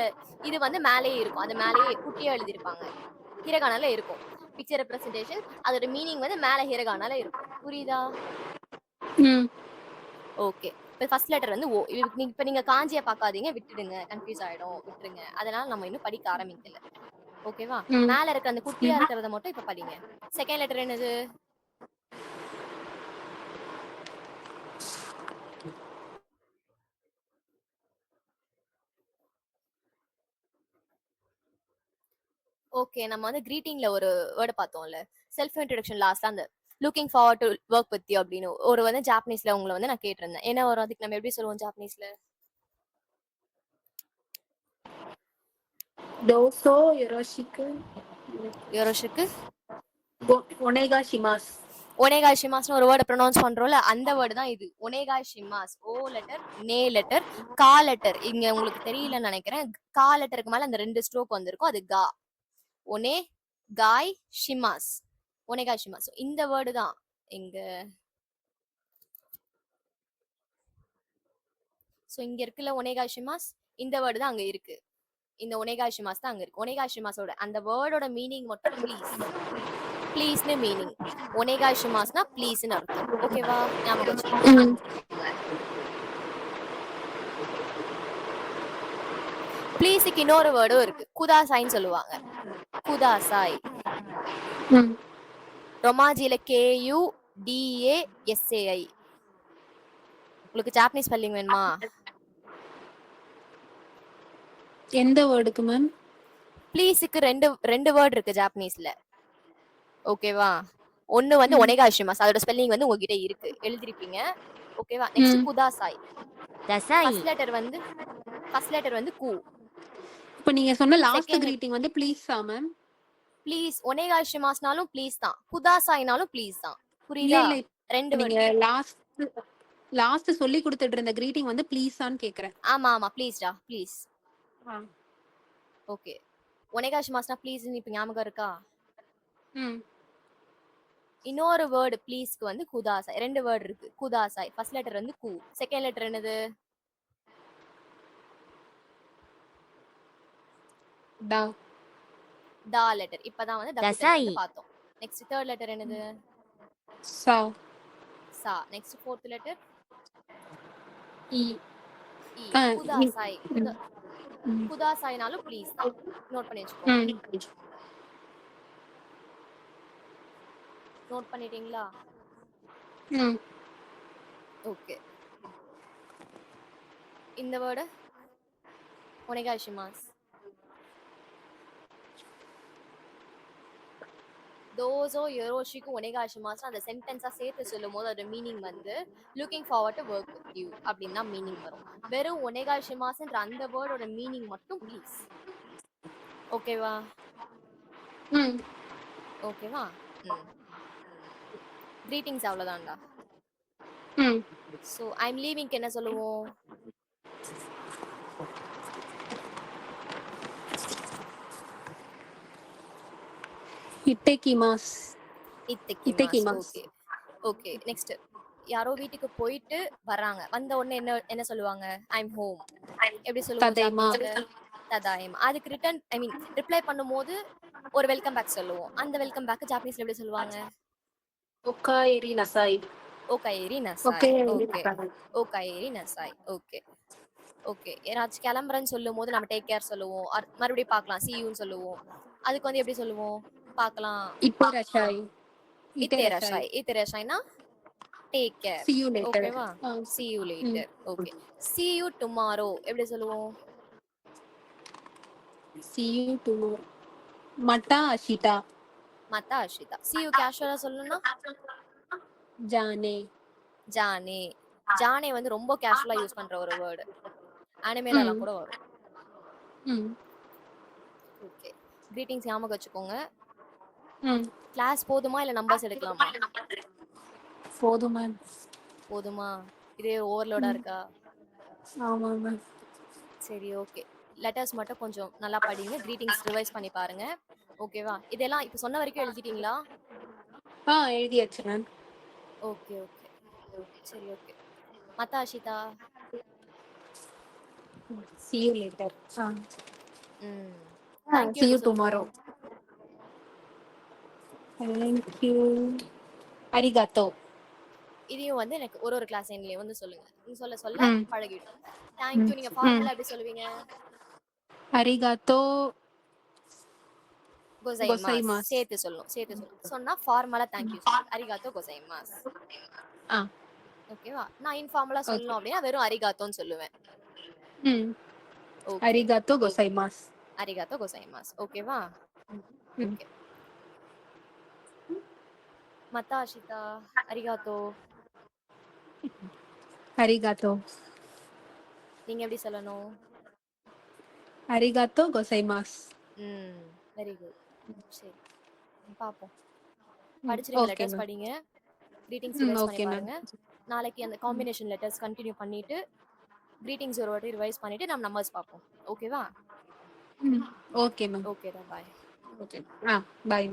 இது வந்து மேலேயே இருக்கும், அது மேலேயே குட்டியா எழுதியிருப்பாங்க, ஹிரகானால இருக்கும். பிக்சர் ரெப்ரசன்டேஷன் அதோட மீனிங் வந்து மேல ஹிரகானால இருக்கும். புரியுதா? ஓகே. இப்போ ஃபர்ஸ்ட் லெட்டர் வந்து ஓ. இப்போ நீங்க காஞ்சியை பார்க்காதீங்க, விட்டுடுங்க, கன்ஃபியூஸ் ஆயிடும், விட்டுருங்க. அதனால நம்ம இன்னும் படிக்க ஆரம்பிக்கல. ஓகேவா? மேல இருக்கிற அந்த குட்டியா இருக்கிறத மட்டும் இப்ப படிங்க. செகண்ட் லெட்டர் என்னது? ஓகே, நம்ம வந்து கிரீட்டிங்ல ஒரு வேர்டு பார்த்தோம்ல, செல்ஃப் இன்ட்ரோடக்ஷன் லாஸ்ட்ல அந்த looking forward to work with you அப்படின்னு ஒரு வந்து ஜாப்பனீஸ்ல உங்களை வந்து நான் கேட்டிருந்தேன். என்ன வரும் அதுக்கு? நம்ம எப்படி சொல்லுவோம் ஜாப்பனீஸ்ல? டோசோ யோரோஷிக்கு யோரோஷிக்கு ஒனேகா ஷிமாஸ். ஒனேகா ஷிமாஸ்னு ஒரு வேர்டை ப்ரொனவுன்ஸ் பண்றோம்ல, அந்த வேர்டு தான் இது. ஒனேகா ஷிமாஸ். ஓ லெட்டர், நே லெட்டர், கா லெட்டர். இங்க உங்களுக்கு தெரியலன்னு நினைக்கிறேன், கா லெட்டருக்கு மேல அந்த 2 ஸ்ட்ரோக் வந்திருக்கும், அது கா. ஒனே காய் ஷிமாஸ், ஒனேகா ஷிமாஸ். இந்த வேர்டு தான் எங்க. சோ இங்க இருக்குல்ல ஒனேகா ஷிமாஸ், இந்த வேர்டு தான் அங்க இருக்கு. இந்த ஒனேகா ஷிமாஸ் தான் அங்க இருக்கு. ஒனேகா ஷிமாஸோட அந்த வேர்டோட மீனிங் மட்டும் ப்ளீஸ், ப்ளீஸ்னு மீனிங். ஒனேகா ஷிமாஸ்னா ப்ளீஸ்னு அர்த்தம். ஓகேவா? ஞாபகம் வச்சுக்கோங்க. ப்ளீஸுக்கு இன்னொரு வேர்டும் இருக்கு, குதாசாய்ன்னு சொல்லுவாங்க. குதாசாய். ரொமாஜில KUDASAI. உங்களுக்கு ஜாப்பனீஸ் ஸ்பெல்லிங் வேணுமா? எந்த வேர்டுக்கு மேம்? ப்ளீஸுக்கு ரெண்டு வேர்டு இருக்கு ஜாப்பனீஸ்ல. ஓகேவா? ஒன்னு வந்து ஒனேகா ஷிமாஸ், அதோட ஸ்பெல்லிங் வந்து உங்ககிட்ட இருக்கு, எழுதிருப்பீங்க. ஓகேவா? நெக்ஸ்ட் குதாசாய். ஃபர்ஸ்ட் லெட்டர் வந்து கு. இப்போ நீங்க சொன்ன லாஸ்ட் கிரீட்டிங் வந்து ப்ளீஸா மேம்? ப்ளீஸ். ஒனேகா ஷிமாஸ்னாலும் ப்ளீஸ் தான், குதாசாய்னாலும் ப்ளீஸ் தான். இல்ல புரியுதா? இல்ல, ரெண்டு நீங்க வேர்டு. லாஸ்ட் சொல்லி கொடுத்துட்டு இருந்த கிரீட்டிங் வந்து ப்ளீஸான்னு கேக்குறேன். ஆமா ஆமா, ப்ளீஸ்டா, ப்ளீஸ். ஓகே. ஒனேகா ஷிமாஸ்னா ப்ளீஸ்னு இப்ப ஞாபகம் இருக்கா? இன்னொரு வேர்டு ப்ளீஸ்க்கு வந்து குதாசாய். ரெண்டு வேர்டு இருக்கு, குதாசாய். ஃபர்ஸ்ட் லெட்டர் வந்து கு, செகண்ட் லெட்டர் என்னது? டா. டா லெட்டர். இப்பதான் வந்து டபுள் வந்து பார்த்தோம். நெக்ஸ்ட் தேர்ட் லெட்டர் என்னது? சா. சா. நெக்ஸ்ட் ஃபோர்த் லெட்டர் இ. இ. குதாசாய். குதாசாய்னாலும் ப்ளீஸ் தான், நோட் பண்ணி வச்சுக்கோங்க. நோட் பண்ணிட்டீங்களா? ஓகே. இந்த வேர்டு ஒனேகா ஷிமாஸ். தோசோ யோரோஷிக்கும் ஒனேகாஷிமாஸ் அந்த சென்டென்ஸா சேர்த்து சொல்லும்போது அதோட மீனிங் வந்து looking forward to work with you அப்படின்னு தான் மீனிங் வரும். வெறும் ஒனேகாஷிமாஸ்ன்ற அந்த வேர்டோட மீனிங் மட்டும் ப்ளீஸ். ஓகேவா? ம் ஓகேவா? ம். கிரீட்டிங்ஸ் அவ்வளோதான்டா. ம் ஸோ ஐம் லீவிங்க்கு என்ன சொல்லுவோம்? இட்டேக்கிமாஸ். இத்தக்கிமாஸ். இட்டேக்கிமாஸ். Okay okay. நெக்ஸ்ட் யாரோ வீட்டுக்கு போயிட்டு வர்றாங்க. வந்த உடனே என்ன என்ன சொல்லுவாங்க? I'm home. எப்படி சொல்லுவோம் ததைமா. ஜாப்பனீஸ்ல? ததாயம். அதுக்கு ரிட்டர்ன் ஐ மீன் ரிப்ளை பண்ணும்போது ஒரு வெல்கம் பேக் சொல்லுவோம். அந்த வெல்கம் பேக் ஜாப்பனீஸ்ல எப்படி சொல்லுவாங்க? ஒக்காயரி நசாய். ஓகாயேரி நசாய். ஒக்காயரி ஓகே நசாய். ஓகாயேரி நசாய். Okay okay. ஏதாச்சும் கிளம்புறேன்னு சொல்லும் போது நம்ம டேக் கேர் சொல்லுவோம். மறுபடியும் பார்க்கலாம் see youன்னு சொல்லுவோம். அதுக்கு வந்து எப்படி சொல்லுவோம்? பார்க்கலாம். இட்டேரஷாய். இத்தேரஷாய். இத்தேரஷாய்னா take care. See you later. ஓகேவா? see you ம். later. Okay. see you tomorrow எப்படி சொல்லுவோம்? See you tomorrow. மட்டா அஷிதா. மத்தா அஷிதா. see you கேஷுவலா சொல்லணும்னா ஜானே. ஜானே. ஜானே வந்து ரொம்ப கேஷுவலா யூஸ் பண்ற ஒரு வேர்டு. அனிமேலலாம் ம் கூட வரும். ம் ஓகே. கிரீட்டிங்ஸ் ஞாபகம் வச்சுக்கோங்க. ம் கிளாஸ் போதுமா இல்ல நம்பர்ஸ் எடுக்கலாமா? போதுமா? போதுமா? இதே ஓவர்லோடா இருக்கா? ஆமா மேம். சரி ஓகே. லெட்டர்ஸ் மட்டும் கொஞ்சம் நல்லா படிங்க. கிரீட்டிங்ஸ் ரிவைஸ் பண்ணி பாருங்க. ஓகேவா? இதெல்லாம் இப்போ சொன்ன வரைக்கும் எழுதிட்டீங்களா? எழுதியாச்சு மேம். Okay okay. சரி ஓகே. மத்தா அஷிதா. See you later. ம். தேங்க் யூ See you எப்படி tomorrow. சொல்லணும்? Thank you. Arigato. இதையும் வந்து எனக்கு ஒரு ஒரு கிளாஸ் எண்ட்லயே வந்து சொல்லுங்க. நீங்க சொல்ல சொல்ல ம் பழகிடும். தேங்க் யூ ம் நீங்க ம் ஃபார்மலா எப்படி சொல்லுவீங்க? Arigato கோசைமாஸ். gozaimasu. சேர்த்து சொல்லணும். சேர்த்து சொல்லணும். சொன்னா ஃபார்மலா தேங்க் யூ சொல்லணும். அரிகாத்தோ கோசைமாஸ். ஆ ஓகேவா? நான் இன்ஃபார்மலா ஓகே. சொல்லணும் அப்படின்னா வெறும் அரிகாத்தோன்னு சொல்லுவேன். ம் ஓகே. Arigato okay. gozaimasu. அரிகாத்தோ கோசைமாஸ். ஓகேவா? ம் ஓகே. மத்தா அஷிதா. அரிகாத்தோ. Arigato. நீங்க எப்படி சொல்லணும்? Arigato gozaimasu. ம். Very good. சரி. பாப்போம். படிச்சிருங்க. Okay letters ma'am. படிங்க. கிரீட்டிங்ஸ் ரிவைஸ் பண்ணி ஓகே மேம். பாருங்க. நாளைக்கு அந்த காம்பினேஷன் லெட்டர்ஸ் கண்டினியூ பண்ணிட்டு கிரீட்டிங்ஸ் ஒரு வாட்டி ரிவைஸ் பண்ணிட்டு நம்ம நம்பர்ஸ் பார்ப்போம். ஓகேவா? Okay ma'am. ஓகேடா பாய். ஓகே. பாய்.